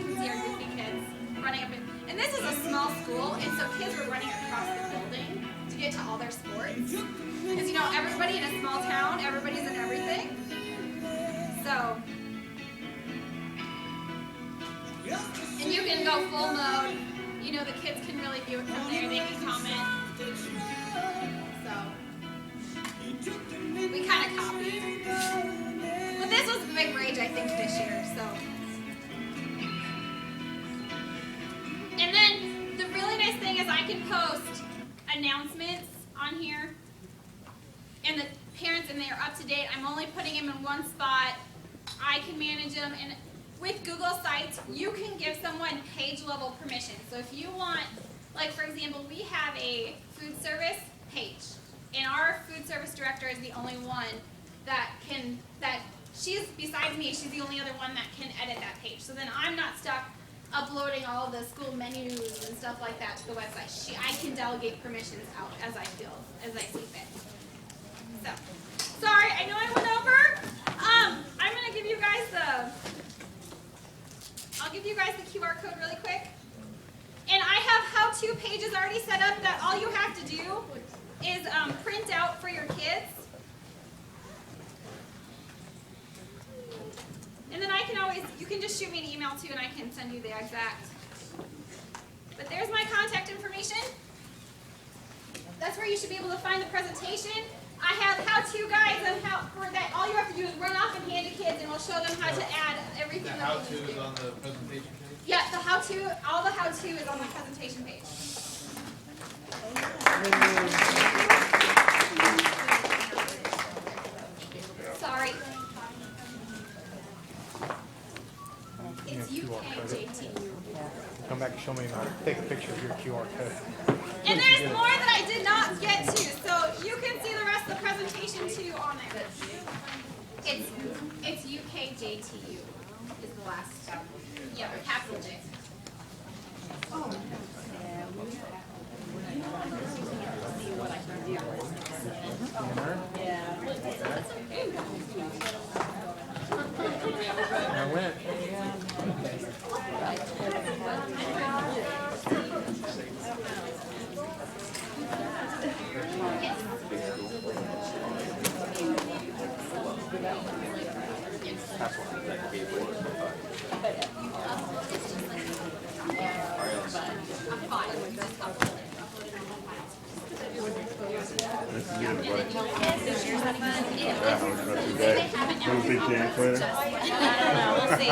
can see our goofy kids running up and this is a small school, and so kids were running across the building to get to all their sports. Because, you know, everybody in a small town, everybody's in everything. So, and you can go full mode. You know, the kids can really view it from there. They can comment. So, we kind of copied. But this was a big rage, I think, this year. So, and then the really nice thing is I can post announcements on here, and the parents, and they are up to date. I'm only putting them in one spot. I can manage them, and with Google Sites, you can give someone page level permission. So if you want, like for example, we have a food service page, and our food service director is the only one that she's, besides me, she's the only other one that can edit that page. So then I'm not stuck uploading all of the school menus and stuff like that to the website. I can delegate permissions out as I feel, as I see fit. So, sorry, I know I went over. I'm gonna give you guys I'll give you guys the QR code really quick. And I have how-to pages already set up that all you have to do is print out for your kids. And then I can always, you can just shoot me an email too, and I can send you the exact. But there's my contact information. That's where you should be able to find the presentation. I have how-to guides on how, for that. All you have to do is run off and hand to kids, and we'll show them how to add everything. The how-to is on the presentation page? Yeah, the how-to, all the how-to is on the presentation page. Sorry. It's UKJT. Come back and show me, take a picture of your QR code. And there's more that I did not get to, so you can see the rest of the presentation too on there. It's UKJTU is the last. Yeah, capital J. Oh. I went. Don't think you ain't quitting. I don't know, we'll see.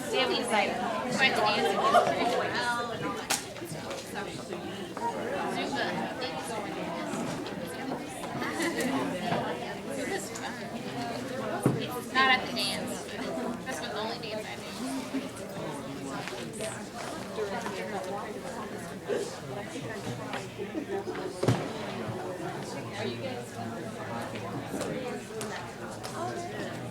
See how he's like, trying to answer this very well and all that. It's not at the dance. That's the only dance I do. Are you guys?